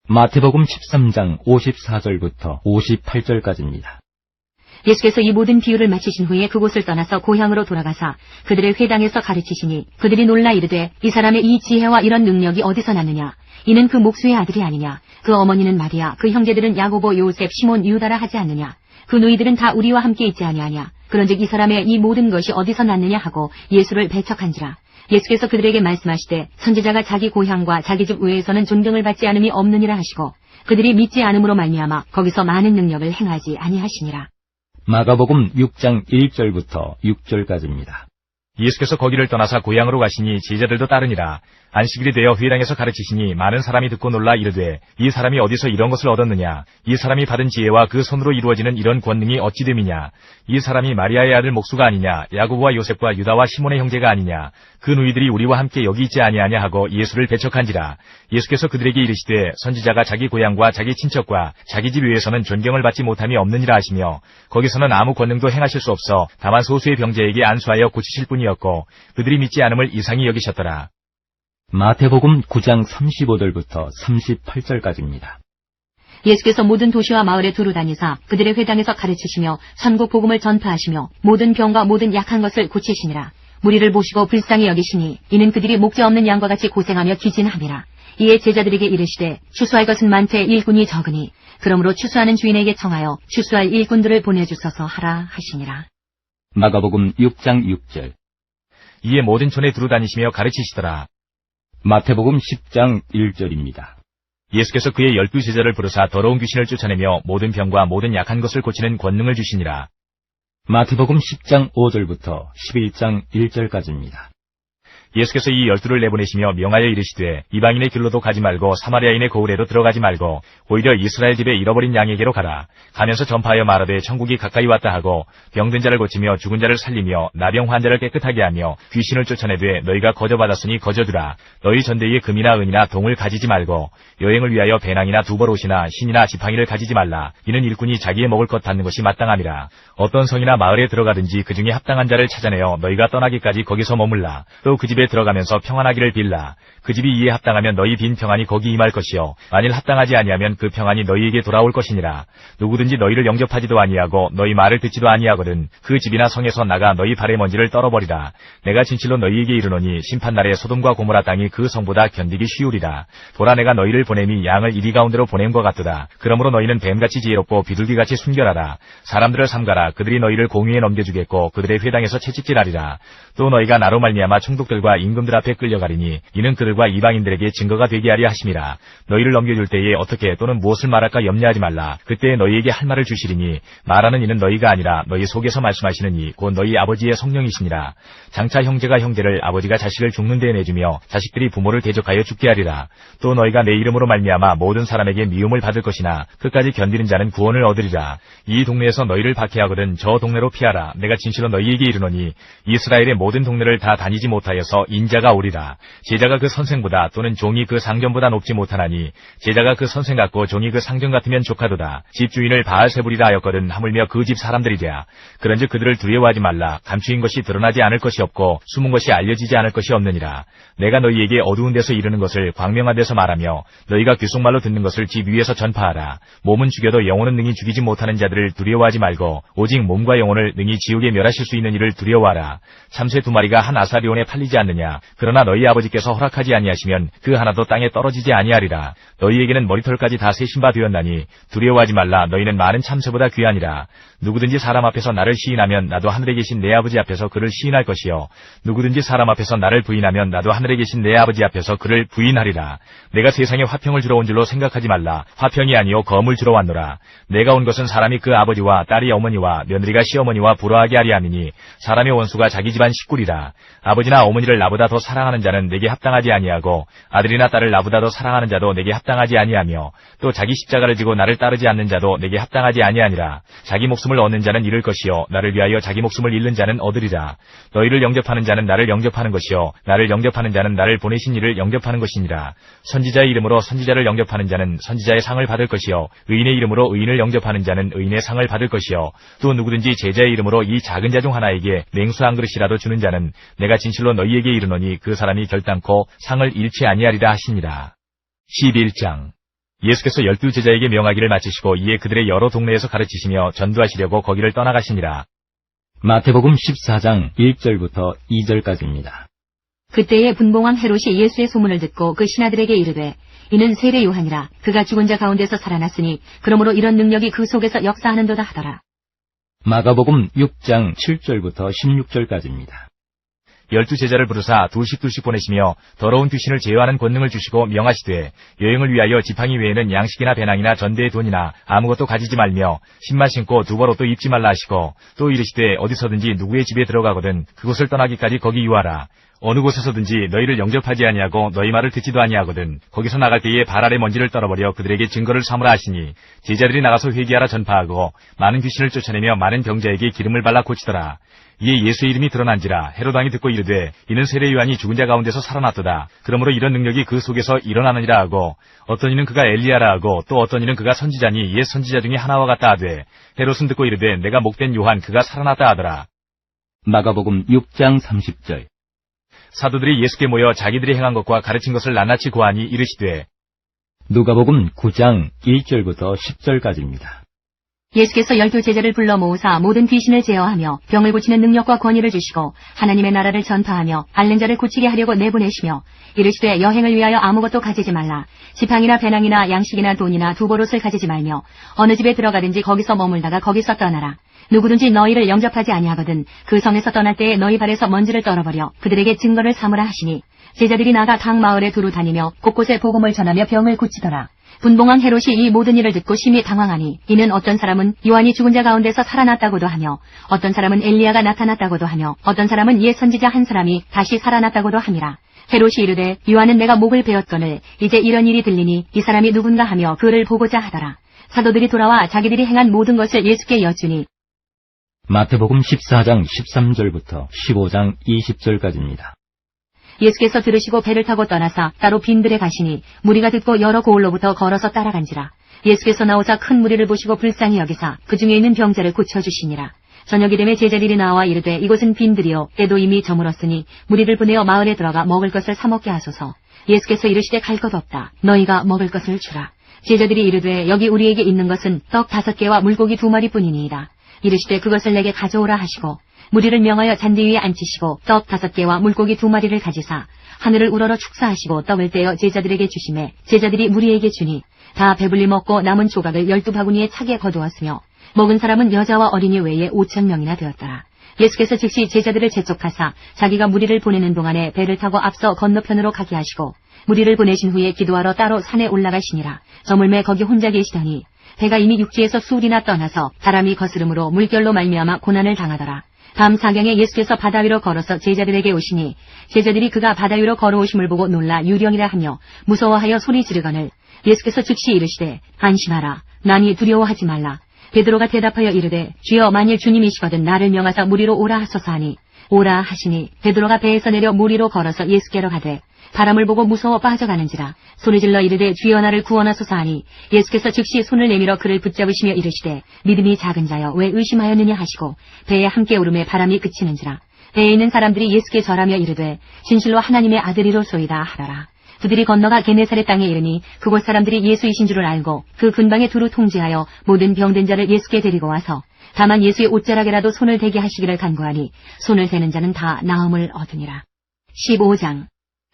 마태복음 13장 54절부터 58절까지입니다. 예수께서 이 모든 비유를 마치신 후에 그곳을 떠나서 고향으로 돌아가사 그들의 회당에서 가르치시니 그들이 놀라 이르되 이 사람의 이 지혜와 이런 능력이 어디서 났느냐. 이는 그 목수의 아들이 아니냐. 그 어머니는 마리아, 그 형제들은 야고보, 요셉, 시몬, 유다라 하지 않느냐. 그 누이들은 다 우리와 함께 있지 아니하냐. 그런즉 이 사람의 이 모든 것이 어디서 났느냐 하고 예수를 배척한지라. 예수께서 그들에게 말씀하시되 선지자가 자기 고향과 자기 집 외에서는 존경을 받지 않음이 없느니라 하시고 그들이 믿지 않음으로 말미암아 거기서 많은 능력을 행하지 아니하시니라. 마가복음 6장 1절부터 6절까지입니다. 예수께서 거기를 떠나사 고향으로 가시니 제자들도 따르니라. 안식일이 되어 회당에서 가르치시니 많은 사람이 듣고 놀라 이르되 이 사람이 어디서 이런 것을 얻었느냐. 이 사람이 받은 지혜와 그 손으로 이루어지는 이런 권능이 어찌 됨이냐. 이 사람이 마리아의 아들 목수가 아니냐. 야고보와 요셉과 유다와 시몬의 형제가 아니냐. 그 누이들이 우리와 함께 여기 있지 아니하냐 하고 예수를 배척한지라. 예수께서 그들에게 이르시되 선지자가 자기 고향과 자기 친척과 자기 집 외에서는 존경을 받지 못함이 없느니라 하시며 거기서는 아무 권능도 행하실 수 없어 다만 소수의 병자에게 안수하여 고치실 뿐이었고 그들이 믿지 않음을 이상히 여기셨더라. 마태복음 9장 35절부터 38절까지입니다. 예수께서 모든 도시와 마을에 두루 다니사 그들의 회당에서 가르치시며 천국 복음을 전파하시며 모든 병과 모든 약한 것을 고치시니라. 무리를 보시고 불쌍히 여기시니 이는 그들이 목자 없는 양과 같이 고생하며 기진함이라. 이에 제자들에게 이르시되 추수할 것은 많되 일꾼이 적으니 그러므로 추수하는 주인에게 청하여 추수할 일꾼들을 보내주소서 하라 하시니라. 마가복음 6장 6절. 이에 모든 촌에 두루 다니시며 가르치시더라. 마태복음 10장 1절입니다. 예수께서 그의 12제자를 부르사 더러운 귀신을 쫓아내며 모든 병과 모든 약한 것을 고치는 권능을 주시니라. 마태복음 10장 5절부터 11장 1절까지입니다. 예수께서 이 12를 내보내시며 명하여 이르시되 이방인의 길로도 가지 말고 사마리아인의 고을에도 들어가지 말고 오히려 이스라엘 집에 잃어버린 양에게로 가라. 가면서 전파하여 말하되 천국이 가까이 왔다 하고 병든 자를 고치며 죽은 자를 살리며 나병 환자를 깨끗하게 하며 귀신을 쫓아내되 너희가 거저받았으니 거저두라. 너희 전대에 금이나 은이나 동을 가지지 말고 여행을 위하여 배낭이나 두벌옷이나 신이나 지팡이를 가지지 말라. 이는 일꾼이 자기의 먹을 것 받는 것이 마땅함이라. 어떤 성이나 마을에 들어가든지 그 중에 합당한 자를 찾아내어 너희가 떠나기까지 거기서 머물라. 또 그 집에 들어가면서 평안하기를 빌라. 그 집이 이에 합당하면 너희 빈 평안이 거기 임할 것이요 만일 합당하지 아니하면 그 평안이 너희에게 돌아올 것이니라. 누구든지 너희를 영접하지도 아니하고 너희 말을 듣지도 아니하거든 그 집이나 성에서 나가 너희 발의 먼지를 떨어버리라. 내가 진실로 너희에게 이르노니 심판날에 소돔과 고모라 땅이 그 성보다 견디기 쉬우리라. 보라 내가 너희를 보냄이 양을 이리 가운데로 보냄과 같도다. 그러므로 너희는 뱀같이 지혜롭고 비둘기같이 순결하라. 사람들을 삼가라. 그들이 너희를 공의에 넘겨주겠고 그들의 회당에서 채찍질하리라. 또 너희가 나로 말미암아 총독들과 왕들과 임금들 앞에 끌려가리니 이는 그들과 이방인들에게 증거가 되게 하려 하심이라. 너희를 넘겨줄 때에 어떻게 또는 무엇을 말할까 염려하지 말라. 그때에 너희에게 할 말을 주시리니 말하는 이는 너희가 아니라 너희 속에서 말씀하시는 이 곧 너희 아버지의 성령이시니라. 장차 형제가 형제를 아버지가 자식을 죽는 데에 내주며 자식들이 부모를 대적하여 죽게 하리라. 또 너희가 내 이름으로 말미암아 모든 사람에게 미움을 받을 것이나 끝까지 견디는 자는 구원을 얻으리라. 이 동네에서 너희를 박해하거든 저 동네로 피하라. 내가 진실로 너희에게 이르노니 이스라엘의 모든 동네를 다 다니지 못하여서 인자가 오리라. 제자가 그 선생보다 또는 종이 그 상전보다 높지 못하나니 제자가 그 선생 같고 종이 그 상전 같으면 족하도다. 집주인을 바알세불이라 하였거든 하물며 그 집 사람들이랴. 그런즉 그들을 두려워하지 말라. 감추인 것이 드러나지 않을 것이 없고 숨은 것이 알려지지 않을 것이 없느니라. 내가 너희에게 어두운 데서 이르는 것을 광명한 데서 말하며 너희가 귀속말로 듣는 것을 집 위에서 전파하라. 몸은 죽여도 영혼은 능히 죽이지 못하는 자들을 두려워하지 말고 오직 몸과 영혼을 능히 지옥에 멸하실 수 있는 이를 두려워하라. 참새 2마리가 한 아사리온에 팔리지 않느냐. 그러나 너희 아버지께서 허락하지 아니하시면 그 하나도 땅에 떨어지지 아니하리라. 너희에게는 머리털까지 다 세신 바 되었나니 두려워하지 말라. 너희는 많은 참새보다 귀하니라. 누구든지 사람 앞에서 나를 시인하면 나도 하늘에 계신 내 아버지 앞에서 그를 시인할 것이요 누구든지 사람 앞에서 나를 부인하면 나도 하늘에 계신 내 아버지 앞에서 그를 부인하리라. 내가 세상에 화평을 주러 온 줄로 생각하지 말라. 화평이 아니요 검을 주러 왔노라. 내가 온 것은 사람이 그 아버지와 딸이 어머니와 며느리가 시어머니와 부러하게 하리 함이니 사람의 원수가 자기 집안 식구리라. 아버지나 어머니를 나보다 더 사랑하는 자는 내게 합당하지 아니하고 아들이나 딸을 나보다 더 사랑하는 자도 내게 합당하지 아니하며 또 자기 십자가를 지고 나를 따르지 않는 자도 내게 합당하지 아니하니라. 자기 목숨을 얻는 자는 잃을 것이요 나를 위하여 자기 목숨을 잃는 자는 얻으리라. 너희를 영접하는 자는 나를 영접하는 것이요 나를 영접하는 자는 나를 보내신 이를 영접하는 것이니라. 선지자의 이름으로 선지자를 영접하는 자는 선지자의 상을 받을 것이요 의인의 이름으로 의인을 영접하는 자는 의인의 상을 받을 것이요 또 누구든지 제자의 이름으로 이 작은 자 중 하나에게 냉수 한 그릇이라도 주는 자는 내가 진실로 너희에게 이르노니 그 사람이 결단코 상을 잃지 아니하리라 하시니라. 11장 예수께서 12제자에게 명하기를 마치시고 이에 그들의 여러 동네에서 가르치시며 전도하시려고 거기를 떠나가시니라. 마태복음 14장 1절부터 2절까지입니다. 그때에 분봉왕 헤롯이 예수의 소문을 듣고 그 신하들에게 이르되 이는 세례 요한이라. 그가 죽은 자 가운데서 살아났으니 그러므로 이런 능력이 그 속에서 역사하는도다 하더라. 마가복음 6장 7절부터 16절까지입니다. 12제자를 부르사 둘씩 보내시며 더러운 귀신을 제어하는 권능을 주시고 명하시되 여행을 위하여 지팡이 외에는 양식이나 배낭이나 전대의 돈이나 아무것도 가지지 말며 신만 신고 두벌 옷도 입지 말라 하시고 또 이르시되 어디서든지 누구의 집에 들어가거든 그곳을 떠나기까지 거기 유하라. 어느 곳에서든지 너희를 영접하지 아니하고 너희 말을 듣지도 아니하거든 거기서 나갈 때에 발 아래 먼지를 떨어버려 그들에게 증거를 삼으라 하시니 제자들이 나가서 회개하라 전파하고 많은 귀신을 쫓아내며 많은 병자에게 기름을 발라 고치더라. 이에 예수의 이름이 드러난지라 헤롯 왕이 듣고 이르되 이는 세례 요한이 죽은 자 가운데서 살아났도다. 그러므로 이런 능력이 그 속에서 일어나느니라 하고 어떤 이는 그가 엘리야라 하고 또 어떤 이는 그가 선지자니 옛 선지자 중에 하나와 같다 하되 헤롯은 듣고 이르되 내가 목된 요한 그가 살아났다 하더라. 마가복음 6장 30절 사도들이 예수께 모여 자기들이 행한 것과 가르친 것을 낱낱이 고하니 이르시되 누가복음 9장 1절부터 10절까지입니다. 예수께서 12제자를 불러 모으사 모든 귀신을 제어하며 병을 고치는 능력과 권위를 주시고 하나님의 나라를 전파하며 앓는 자를 고치게 하려고 내보내시며 이르시되 여행을 위하여 아무것도 가지지 말라. 지팡이나 배낭이나 양식이나 돈이나 두보롯을 가지지 말며 어느 집에 들어가든지 거기서 머물다가 거기서 떠나라. 누구든지 너희를 영접하지 아니하거든 그 성에서 떠날 때에 너희 발에서 먼지를 떨어버려 그들에게 증거를 삼으라 하시니 제자들이 나가 각 마을에 두루 다니며 곳곳에 복음을 전하며 병을 고치더라. 분봉왕 헤롯이 이 모든 일을 듣고 심히 당황하니 이는 어떤 사람은 요한이 죽은 자 가운데서 살아났다고도 하며 어떤 사람은 엘리야가 나타났다고도 하며 어떤 사람은 옛 선지자 한 사람이 다시 살아났다고도 함이라. 헤롯이 이르되 요한은 내가 목을 베었거늘 이제 이런 일이 들리니 이 사람이 누군가 하며 그를 보고자 하더라. 사도들이 돌아와 자기들이 행한 모든 것을 예수께 여쭈니 마태복음 14장 13절부터 15장 20절까지입니다. 예수께서 들으시고 배를 타고 떠나사 따로 빈들에 가시니 무리가 듣고 여러 고을로부터 걸어서 따라간지라. 예수께서 나오사 큰 무리를 보시고 불쌍히 여기사 그 중에 있는 병자를 고쳐주시니라. 저녁이 되매 제자들이 나와 이르되 이곳은 빈들이요 때도 이미 저물었으니 무리를 보내어 마을에 들어가 먹을 것을 사 먹게 하소서. 예수께서 이르시되 갈 것 없다. 너희가 먹을 것을 주라. 제자들이 이르되 여기 우리에게 있는 것은 떡 5개와 물고기 2마리뿐이니이다. 이르시되 그것을 내게 가져오라 하시고 무리를 명하여 잔디 위에 앉히시고 떡 5개와 물고기 2마리를 가지사 하늘을 우러러 축사하시고 떡을 떼어 제자들에게 주시매 제자들이 무리에게 주니 다 배불리 먹고 남은 조각을 12바구니에 차게 거두었으며 먹은 사람은 여자와 어린이 외에 5,000명이나 되었더라. 예수께서 즉시 제자들을 재촉하사 자기가 무리를 보내는 동안에 배를 타고 앞서 건너편으로 가게 하시고 무리를 보내신 후에 기도하러 따로 산에 올라가시니라. 저물매 거기 혼자 계시더니 배가 이미 육지에서 수울이나 떠나서 바람이 거스름으로 물결로 말미암아 고난을 당하더라. 다음 사경에 예수께서 바다 위로 걸어서 제자들에게 오시니 제자들이 그가 바다 위로 걸어오심을 보고 놀라 유령이라 하며 무서워하여 소리 지르거늘 예수께서 즉시 이르시되 안심하라. 나니 두려워하지 말라. 베드로가 대답하여 이르되 주여 만일 주님이시거든 나를 명하사 무리로 오라 하소서 하니 오라 하시니 베드로가 배에서 내려 물 위로 걸어서 예수께로 가되 바람을 보고 무서워 빠져가는지라 소리질러 이르되 주여 나를 구원하소서 하니 예수께서 즉시 손을 내밀어 그를 붙잡으시며 이르시되 믿음이 작은 자여 왜 의심하였느냐 하시고 배에 함께 오름에 바람이 그치는지라 배에 있는 사람들이 예수께 절하며 이르되 진실로 하나님의 아들이로소이다 하더라. 그들이 건너가 게네사렛 땅에 이르니 그곳 사람들이 예수이신 줄을 알고 그 근방에 두루 통제하여 모든 병든 자를 예수께 데리고 와서 다만 예수의 옷자락에라도 손을 대게 하시기를 간구하니 손을 대는 자는 다 나음을 얻으니라. 15장.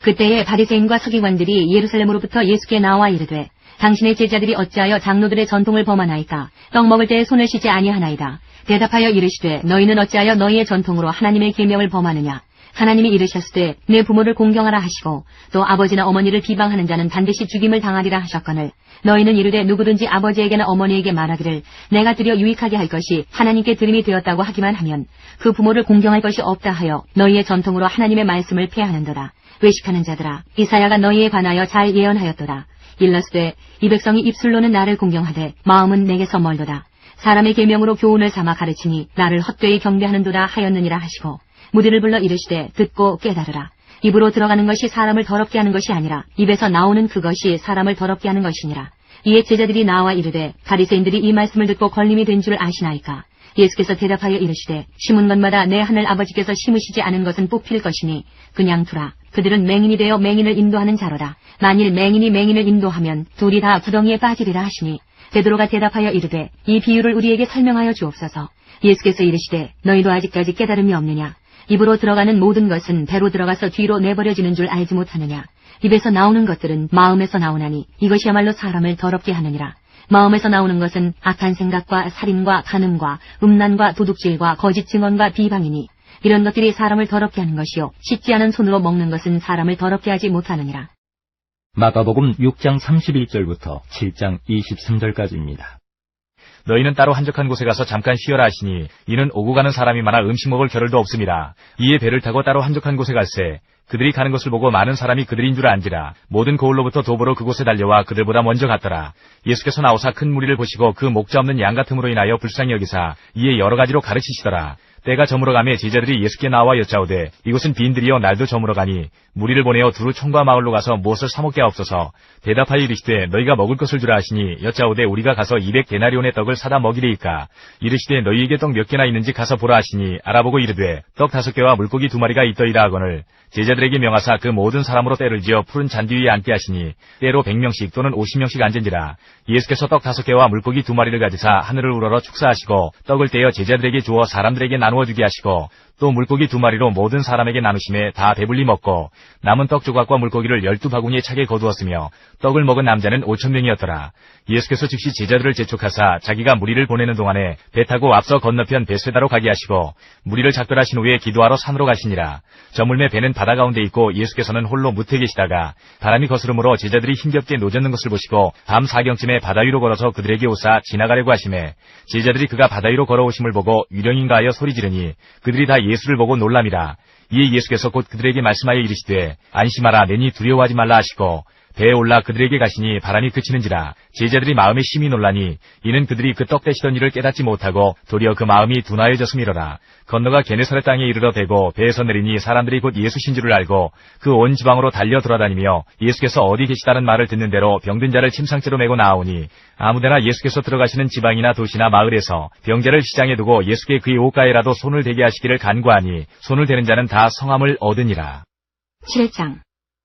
그때에 바리새인과 서기관들이 예루살렘으로부터 예수께 나와 이르되 당신의 제자들이 어찌하여 장로들의 전통을 범하나이까 떡 먹을 때에 손을 씻지 아니하나이다. 대답하여 이르시되 너희는 어찌하여 너희의 전통으로 하나님의 계명을 범하느냐. 하나님이 이르셨으되 내 부모를 공경하라 하시고 또 아버지나 어머니를 비방하는 자는 반드시 죽임을 당하리라 하셨거늘 너희는 이르되 누구든지 아버지에게나 어머니에게 말하기를 내가 드려 유익하게 할 것이 하나님께 들음이 되었다고 하기만 하면 그 부모를 공경할 것이 없다 하여 너희의 전통으로 하나님의 말씀을 폐하는도다. 외식하는 자들아 이사야가 너희에 관하여 잘 예언하였도다. 일러스되 이 백성이 입술로는 나를 공경하되 마음은 내게서 멀도다. 사람의 계명으로 교훈을 삼아 가르치니 나를 헛되이 경배하는도다 하였느니라 하시고 무리를 불러 이르시되 듣고 깨달으라. 입으로 들어가는 것이 사람을 더럽게 하는 것이 아니라 입에서 나오는 그것이 사람을 더럽게 하는 것이니라. 이에 제자들이 나와 이르되 바리새인들이 이 말씀을 듣고 걸림이 된 줄 아시나이까. 예수께서 대답하여 이르시되 심은 것마다 내 하늘 아버지께서 심으시지 않은 것은 뽑힐 것이니 그냥 두라. 그들은 맹인이 되어 맹인을 인도하는 자로다. 만일 맹인이 맹인을 인도하면 둘이 다 구덩이에 빠지리라 하시니 베드로가 대답하여 이르되 이 비유를 우리에게 설명하여 주옵소서. 예수께서 이르시되 너희도 아직까지 깨달음이 없느냐. 입으로 들어가는 모든 것은 배로 들어가서 뒤로 내버려지는 줄 알지 못하느냐. 입에서 나오는 것들은 마음에서 나오나니 이것이야말로 사람을 더럽게 하느니라. 마음에서 나오는 것은 악한 생각과 살인과 간음과 음란과 도둑질과 거짓 증언과 비방이니 이런 것들이 사람을 더럽게 하는 것이요 씻지 않은 손으로 먹는 것은 사람을 더럽게 하지 못하느니라. 마가복음 6장 31절부터 7장 23절까지입니다. 너희는 따로 한적한 곳에 가서 잠깐 쉬어라 하시니 이는 오고 가는 사람이 많아 음식 먹을 겨를도 없음이라. 이에 배를 타고 따로 한적한 곳에 갈새 그들이 가는 것을 보고 많은 사람이 그들인 줄 안지라. 모든 고을로부터 도보로 그곳에 달려와 그들보다 먼저 갔더라. 예수께서 나오사 큰 무리를 보시고 그 목자 없는 양 같음으로 인하여 불쌍히 여기사 이에 여러 가지로 가르치시더라. 때가 저물어 가매 제자들이 예수께 나와 여짜오되 이곳은 빈들이여 날도 저물어 가니 무리를 보내어 두루 촌과 마을로 가서 무엇을 사 먹게 하옵소서. 대답하여 이르시되 너희가 먹을 것을 주라 하시니 여짜오되 우리가 가서 200데나리온의 떡을 사다 먹이리이까. 이르시되 너희에게 떡 몇 개나 있는지 가서 보라 하시니 알아보고 이르되 떡 5개와 물고기 2마리가 있더이다 하거늘 제자들에게 명하사 그 모든 사람으로 때를 지어 푸른 잔디 위에 앉게 하시니 때로 100명씩 또는 50명씩 앉은지라. 예수께서 떡 5개와 물고기 2마리를 가지사 하늘을 우러러 축사하시고 떡을 떼어 제자들에게 주어 사람들에게 나누어 주게 하시고 또 물고기 2마리로 모든 사람에게 나누심에 다 배불리 먹고 남은 떡 조각과 물고기를 12바구니에 차게 거두었으며 떡을 먹은 남자는 5,000명이었더라. 예수께서 즉시 제자들을 재촉하사 자기가 무리를 보내는 동안에 배 타고 앞서 건너편 베세다로 가게 하시고 무리를 작별하신 후에 기도하러 산으로 가시니라. 저물매 배는 바다 가운데 있고 예수께서는 홀로 무태 계시다가 바람이 거스름으로 제자들이 힘겹게 노젓는 것을 보시고 밤 4경쯤에 바다 위로 걸어서 그들에게 오사 지나가려고 하시매 제자들이 그가 바다 위로 걸어오심을 보고 유령인가 하여 소리 지르니 그들이 다 예수를 보고 놀람이라. 이에 예수께서 곧 그들에게 말씀하여 이르시되 안심하라 내니 두려워하지 말라 하시고 배에 올라 그들에게 가시니 바람이 그치는지라. 제자들이 마음에 심히 놀라니 이는 그들이 그 떡 떼시던 일을 깨닫지 못하고 도리어 그 마음이 둔하여졌음이로라. 건너가 게네사렛 땅에 이르러 대고 배에서 내리니 사람들이 곧 예수신 줄을 알고 그 온 지방으로 달려 돌아다니며 예수께서 어디 계시다는 말을 듣는 대로 병든 자를 침상째로 메고 나오니 아무데나 예수께서 들어가시는 지방이나 도시나 마을에서 병자를 시장에 두고 예수께 그의 옷가에라도 손을 대게 하시기를 간구하니 손을 대는 자는 다 성함을 얻으니라. 7장.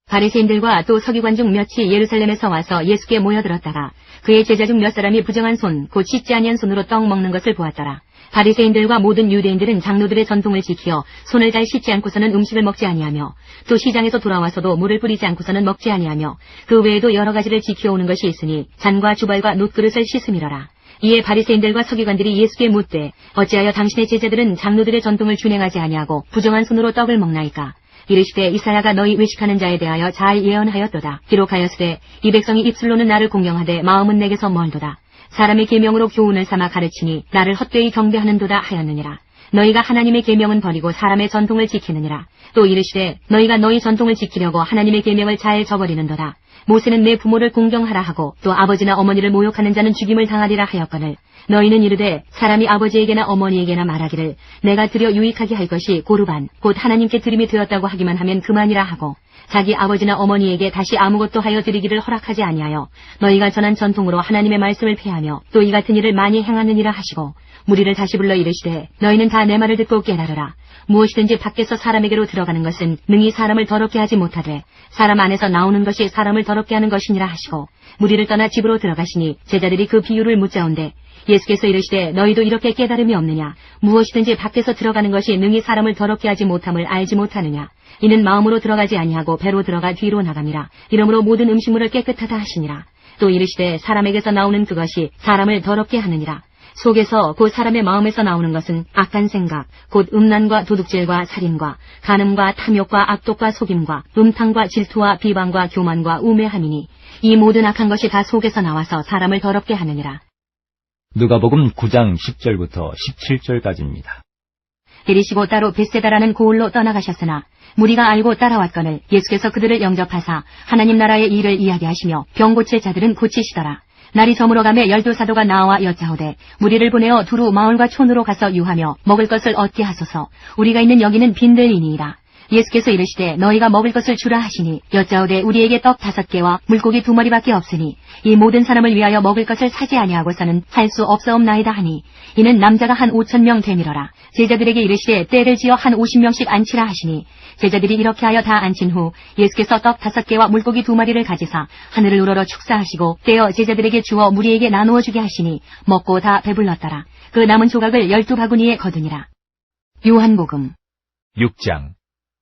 바리새인들과 또 서기관 중 몇이 예루살렘에서 와서 예수께 모여들었다가 그의 제자 중 몇 사람이 부정한 손, 곧 씻지 아니한 손으로 떡 먹는 것을 보았더라. 바리새인들과 모든 유대인들은 장로들의 전통을 지키어 손을 잘 씻지 않고서는 음식을 먹지 아니하며 또 시장에서 돌아와서도 물을 뿌리지 않고서는 먹지 아니하며 그 외에도 여러 가지를 지켜오는 것이 있으니 잔과 주발과 놋그릇을 씻음이러라. 이에 바리새인들과 서기관들이 예수께 묻되 어찌하여 당신의 제자들은 장로들의 전통을 준행하지 아니하고 부정한 손으로 떡을 먹나이까? 이르시되 이사야가 너희 외식하는 자에 대하여 잘 예언하였도다. 기록하였으되 이 백성이 입술로는 나를 공경하되 마음은 내게서 멀도다. 사람의 계명으로 교훈을 삼아 가르치니 나를 헛되이 경배하는도다 하였느니라. 너희가 하나님의 계명은 버리고 사람의 전통을 지키느니라. 또 이르시되 너희가 너희 전통을 지키려고 하나님의 계명을 잘 저버리는도다. 모세는 내 부모를 공경하라 하고 또 아버지나 어머니를 모욕하는 자는 죽임을 당하리라 하였거늘 너희는 이르되 사람이 아버지에게나 어머니에게나 말하기를 내가 드려 유익하게 할 것이 고르반 곧 하나님께 드림이 되었다고 하기만 하면 그만이라 하고 자기 아버지나 어머니에게 다시 아무것도 하여 드리기를 허락하지 아니하여 너희가 전한 전통으로 하나님의 말씀을 폐하며 또 이 같은 일을 많이 행하느니라 하시고 무리를 다시 불러 이르시되 너희는 다 내 말을 듣고 깨달으라. 무엇이든지 밖에서 사람에게로 들어가는 것은 능히 사람을 더럽게 하지 못하되 사람 안에서 나오는 것이 사람을 더럽게 하는 것이니라 하시고 무리를 떠나 집으로 들어가시니 제자들이 그 비유를 묻자온대 예수께서 이르시되 너희도 이렇게 깨달음이 없느냐? 무엇이든지 밖에서 들어가는 것이 능히 사람을 더럽게 하지 못함을 알지 못하느냐? 이는 마음으로 들어가지 아니하고 배로 들어가 뒤로 나감이라. 이러므로 모든 음식물을 깨끗하다 하시니라. 또 이르시되 사람에게서 나오는 그것이 사람을 더럽게 하느니라. 속에서 곧 사람의 마음에서 나오는 것은 악한 생각, 곧 음란과 도둑질과 살인과 간음과 탐욕과 악독과 속임과 음탕과 질투와 비방과 교만과 우매함이니 이 모든 악한 것이 다 속에서 나와서 사람을 더럽게 하느니라. 누가복음 9장 10절부터 17절까지입니다. 데리시고 따로 벳세다라는 고을로 떠나가셨으나 무리가 알고 따라왔거늘 예수께서 그들을 영접하사 하나님 나라의 일을 이야기하시며 병 고칠 자들은 고치시더라. 날이 저물어가며 12사도가 나와 여짜오되 무리를 보내어 두루 마을과 촌으로 가서 유하며 먹을 것을 얻게 하소서. 우리가 있는 여기는 빈들이니이다. 예수께서 이르시되 너희가 먹을 것을 주라 하시니 여짜오되 우리에게 떡 5개와 물고기 2마리밖에 없으니 이 모든 사람을 위하여 먹을 것을 사지 아니하고서는 할 수 없사옵나이다 하니 이는 남자가 한 5,000명 되밀어라. 제자들에게 이르시되 때를 지어 한 50명씩 앉히라 하시니 제자들이 이렇게 하여 다 앉힌 후 예수께서 떡 5개와 물고기 2마리를 가지사 하늘을 우러러 축사하시고 떼어 제자들에게 주어 무리에게 나누어 주게 하시니 먹고 다 배불렀더라. 그 남은 조각을 12바구니에 거두니라. 요한복음 6장.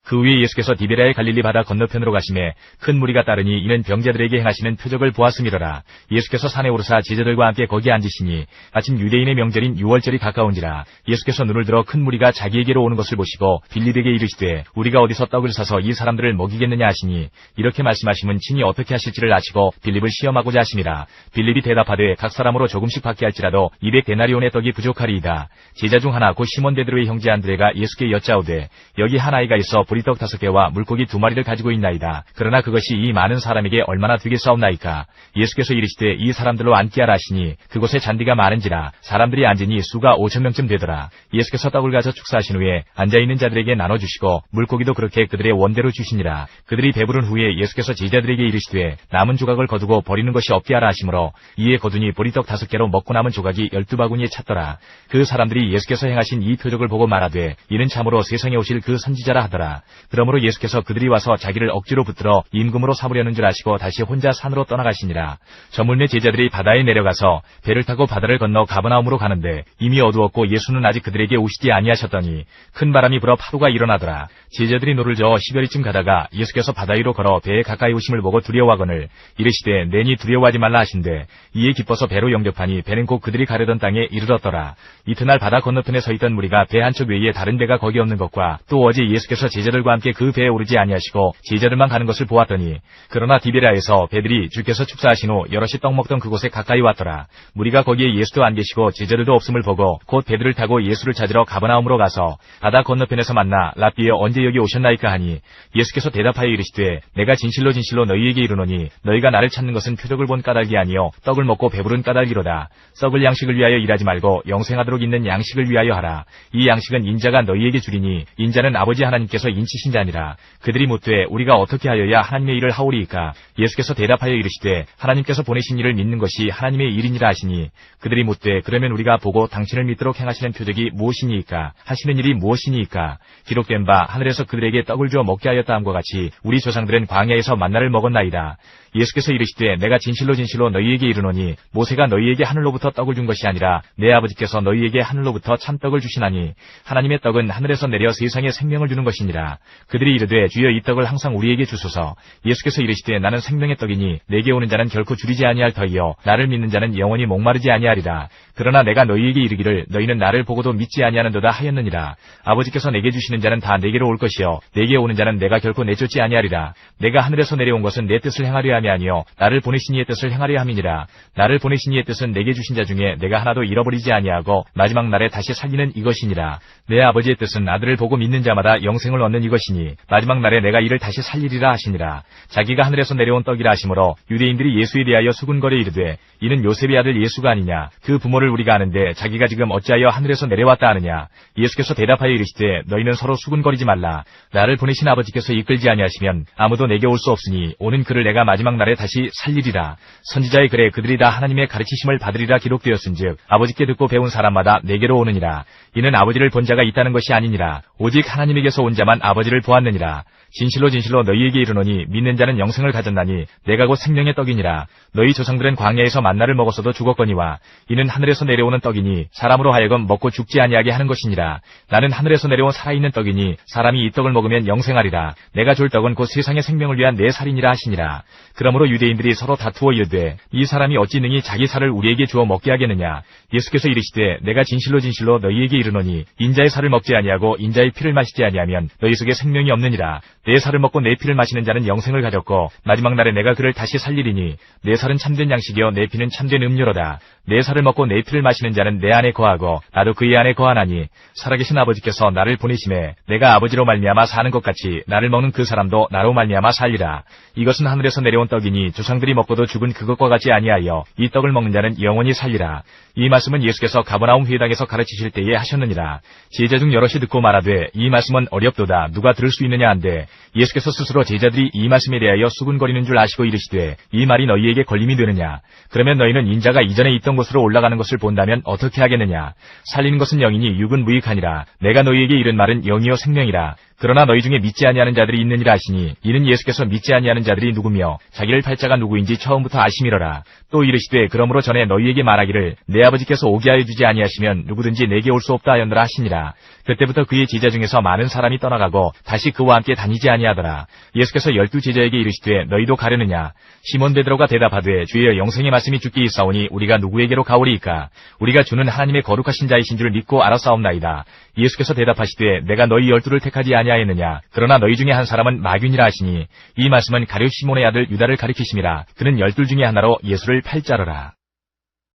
그 후에 예수께서 디베랴의 갈릴리 바다 건너편으로 가심에 큰 무리가 따르니 이는 병자들에게 행하시는 표적을 보았음이로라. 예수께서 산에 오르사 제자들과 함께 거기 앉으시니 마침 유대인의 명절인 유월절이 가까운지라. 예수께서 눈을 들어 큰 무리가 자기에게로 오는 것을 보시고 빌립에게 이르시되 우리가 어디서 떡을 사서 이 사람들을 먹이겠느냐 하시니 이렇게 말씀하심은 친히 어떻게 하실지를 아시고 빌립을 시험하고자 하심이라. 빌립이 대답하되 각 사람으로 조금씩 받게 할지라도 200데나리온의 떡이 부족하리이다. 제자 중 하나 곧 시몬 베드로의 형제 안드레가 예수께 여짜오되 여기 한 아이가 있어 보리떡 5개와 물고기 2마리를 가지고 있나이다. 그러나 그것이 이 많은 사람에게 얼마나 되겠사옵나이까. 예수께서 이르시되 이 사람들로 앉게 하라 하시니 그곳에 잔디가 많은지라 사람들이 앉으니 수가 5,000명쯤 되더라. 예수께서 떡을 가져 축사하신 후에 앉아있는 자들에게 나눠주시고 물고기도 그렇게 그들의 원대로 주시니라. 그들이 배부른 후에 예수께서 제자들에게 이르시되 남은 조각을 거두고 버리는 것이 없게 하라 하시므로 이에 거두니 보리떡 5개로 먹고 남은 조각이 12바구니에 찼더라. 그 사람들이 예수께서 행하신 이 표적을 보고 말하되 이는 참으로 세상에 오실 그 선지자라 하더라. 그러므로 예수께서 그들이 와서 자기를 억지로 붙들어 임금으로 삼으려는 줄 아시고 다시 혼자 산으로 떠나가시니라. 저물매 제자들이 바다에 내려가서 배를 타고 바다를 건너 가버나움으로 가는데 이미 어두웠고 예수는 아직 그들에게 오시지 아니하셨더니 큰 바람이 불어 파도가 일어나더라. 제자들이 노를 저어 10여리쯤 가다가 예수께서 바다 위로 걸어 배에 가까이 오심을 보고 두려워하거늘 이르시되 내니 두려워하지 말라 하신대 이에 기뻐서 배로 영접하니 배는 곧 그들이 가려던 땅에 이르렀더라. 이튿날 바다 건너편에 서 있던 무리가 배 한 척 외에 다른 배가 거기 없는 것과 또 어제 예수께서 제자들과 함께 그 배에 오르지 아니하시고 제자들만 가는 것을 보았더니 그러나 디베랴에서 배들이 주께서 축사하신 후 여럿이 떡 먹던 그곳에 가까이 왔더라. 무리가 거기에 예수도 안 계시고 제자들도 없음을 보고 곧 배들을 타고 예수를 찾으러 가버나움으로 가서 바다 건너편에서 만나 랍비여 언제 여기 오셨나이까 하니 예수께서 대답하여 이르시되 내가 진실로 진실로 너희에게 이르노니 너희가 나를 찾는 것은 표적을 본 까닭이 아니요 떡을 먹고 배부른 까닭이로다. 썩을 양식을 위하여 일하지 말고 영생하도록 있는 양식을 위하여 하라. 이 양식은 인자가 너희에게 주리니 인자는 아버지 하나님께서 인치신 자니라. 그들이 묻되 우리가 어떻게 하여야 하나님의 일을 하오리이까. 예수께서 대답하여 이르시되 하나님께서 보내신 이를 믿는 것이 하나님의 일이니라 하시니 그들이 묻되 그러면 우리가 보고 당신을 믿도록 행하시는 표적이 무엇이니이까. 하시는 일이 무엇이니이까. 기록된 바 하늘에서 그들에게 떡을 주어 먹게 하였다 함과 같이 우리 조상들은 광야에서 만나를 먹었나이다. 예수께서 이르시되 내가 진실로 진실로 너희에게 이르노니 모세가 너희에게 하늘로부터 떡을 준 것이 아니라 내 아버지께서 너희에게 하늘로부터 참떡을 주시나니 하나님의 떡은 하늘에서 내려 세상에 생명을 주는 것이니라. 그들이 이르되 주여 이 떡을 항상 우리에게 주소서. 예수께서 이르시되 나는 생명의 떡이니 내게 오는 자는 결코 줄이지 아니할 터이요 나를 믿는 자는 영원히 목마르지 아니하리라. 그러나 내가 너희에게 이르기를 너희는 나를 보고도 믿지 아니하는도다 하였느니라. 아버지께서 내게 주시는 자는 다 내게로 올 것이요 내게 오는 자는 내가 결코 내쫓지 아니하리라. 내가 하늘에서 내려온 것은 내 뜻을 행하려 함이 아니요 나를 보내신 이의 뜻을 행하려 함이니라. 나를 보내신 이의 뜻은 내게 주신 자 중에 내가 하나도 잃어버리지 아니하고 마지막 날에 다시 살리는 이것이니라. 내 아버지의 뜻은 아들을 보고 믿는 자마다 영생을 얻는 이것이니 마지막 날에 내가 이를 다시 살리리라 하시니라. 자기가 하늘에서 내려온 떡이라 하시므로 유대인들이 예수에 대하여 수군거려 이르되 이는 요셉의 아들 예수가 아니냐. 그 부모를 우리가 아는데 자기가 지금 어찌하여 하늘에서 내려왔다 하느냐. 예수께서 대답하여 이르시되 너희는 서로 수군거리지 말라. 나를 보내신 아버지께서 이끌지 아니하시면 아무도 내게 올 수 없으니 오는 그를 내가 마지막 날에 다시 살리리라. 선지자의 글에 그들이 다 하나님의 가르치심을 받으리라 기록되었은즉 아버지께 듣고 배운 사람마다 내게로 오느니라. 이는 아버지를 본 자가 있다는 것이 아니니라. 오직 하나님에게서 온 자만 아버지를 보았느니라. 진실로 진실로 너희에게 이르노니 믿는 자는 영생을 가졌나니 내가 곧 생명의 떡이니라. 너희 조상들은 광야에서 만나를 먹었어도 죽었거니와 이는 하늘에서 내려오는 떡이니 사람으로 하여금 먹고 죽지 아니하게 하는 것이니라. 나는 하늘에서 내려온 살아있는 떡이니 사람이 이 떡을 먹으면 영생하리라. 내가 줄 떡은 곧 세상의 생명을 위한 내 살이니라 하시니라. 그러므로 유대인들이 서로 다투어 이르되 이 사람이 어찌 능히 자기 살을 우리에게 주어 먹게 하겠느냐. 예수께서 이르시되 내가 진실로 진실로 너희에게 이르노니 인자의 살을 먹지 아니하고 인자의 피를 마시지 아니하면 너희 속에 생명이 없느니라. 내 살을 먹고 내 피를 마시는 자는 영생을 가졌고 마지막 날에 내가 그를 다시 살리리니 내 살은 참된 양식이요 내 피는 참된 음료로다. 내 살을 먹고 내 피를 마시는 자는 내 안에 거하고 나도 그의 안에 거하나니 살아계신 아버지께서 나를 보내심에 내가 아버지로 말미암아 사는 것 같이 나를 먹는 그 사람도 나로 말미암아 살리라. 이것은 하늘에서 내려온 떡이니 조상들이 먹고도 죽은 그것과 같지 아니하여 이 떡을 먹는 자는 영원히 살리라. 이 말씀은 예수께서 가버나움 회당에서 가르치실 때에 하셨느니라. 제자 중 여럿이 듣고 말하되 이 말씀은 어렵도다 누가 들을 수 있느냐 한데 예수께서 스스로 제자들이 이 말씀에 대하여 수군거리는 줄 아시고 이르시되 이 말이 너희에게 걸림이 되느냐. 그러면 너희는 인자가 이전에 있던 곳으로 올라가는 것을 본다면 어떻게 하겠느냐. 살리는 것은 영이니 육은 무익하니라. 내가 너희에게 이른 말은 영이요 생명이라. 그러나 너희 중에 믿지 아니하는 자들이 있느니라 하시니 이는 예수께서 믿지 아니하는 자들이 누구며 자기를 팔 자가 누구인지 처음부터 아심이로라. 또 이르시되 그러므로 전에 너희에게 말하기를 내 아버지께서 오게 하여 주지 아니하시면 누구든지 내게 올 수 없다 하였노라 하시니라. 그때부터 그의 제자 중에서 많은 사람이 떠나가고 다시 그와 함께 다니지 아니하더라. 예수께서 12 제자에게 이르시되 너희도 가려느냐. 시몬 베드로가 대답하되 주여 영생의 말씀이 주께 있사오니 우리가 누구에게로 가오리이까. 우리가 주는 하나님의 거룩하신 자이신 줄 믿고 알았사옵나이다. 예수께서 대답하시되 내가 너희 12를 택하지 아니하였느냐. 그러나 너희 중에 한 사람은 마귀니라 하시니 이 말씀은 가룟 시몬의 아들 유다를 가리키심이라. 그는 12 중에 하나로 예수를 팔자로라.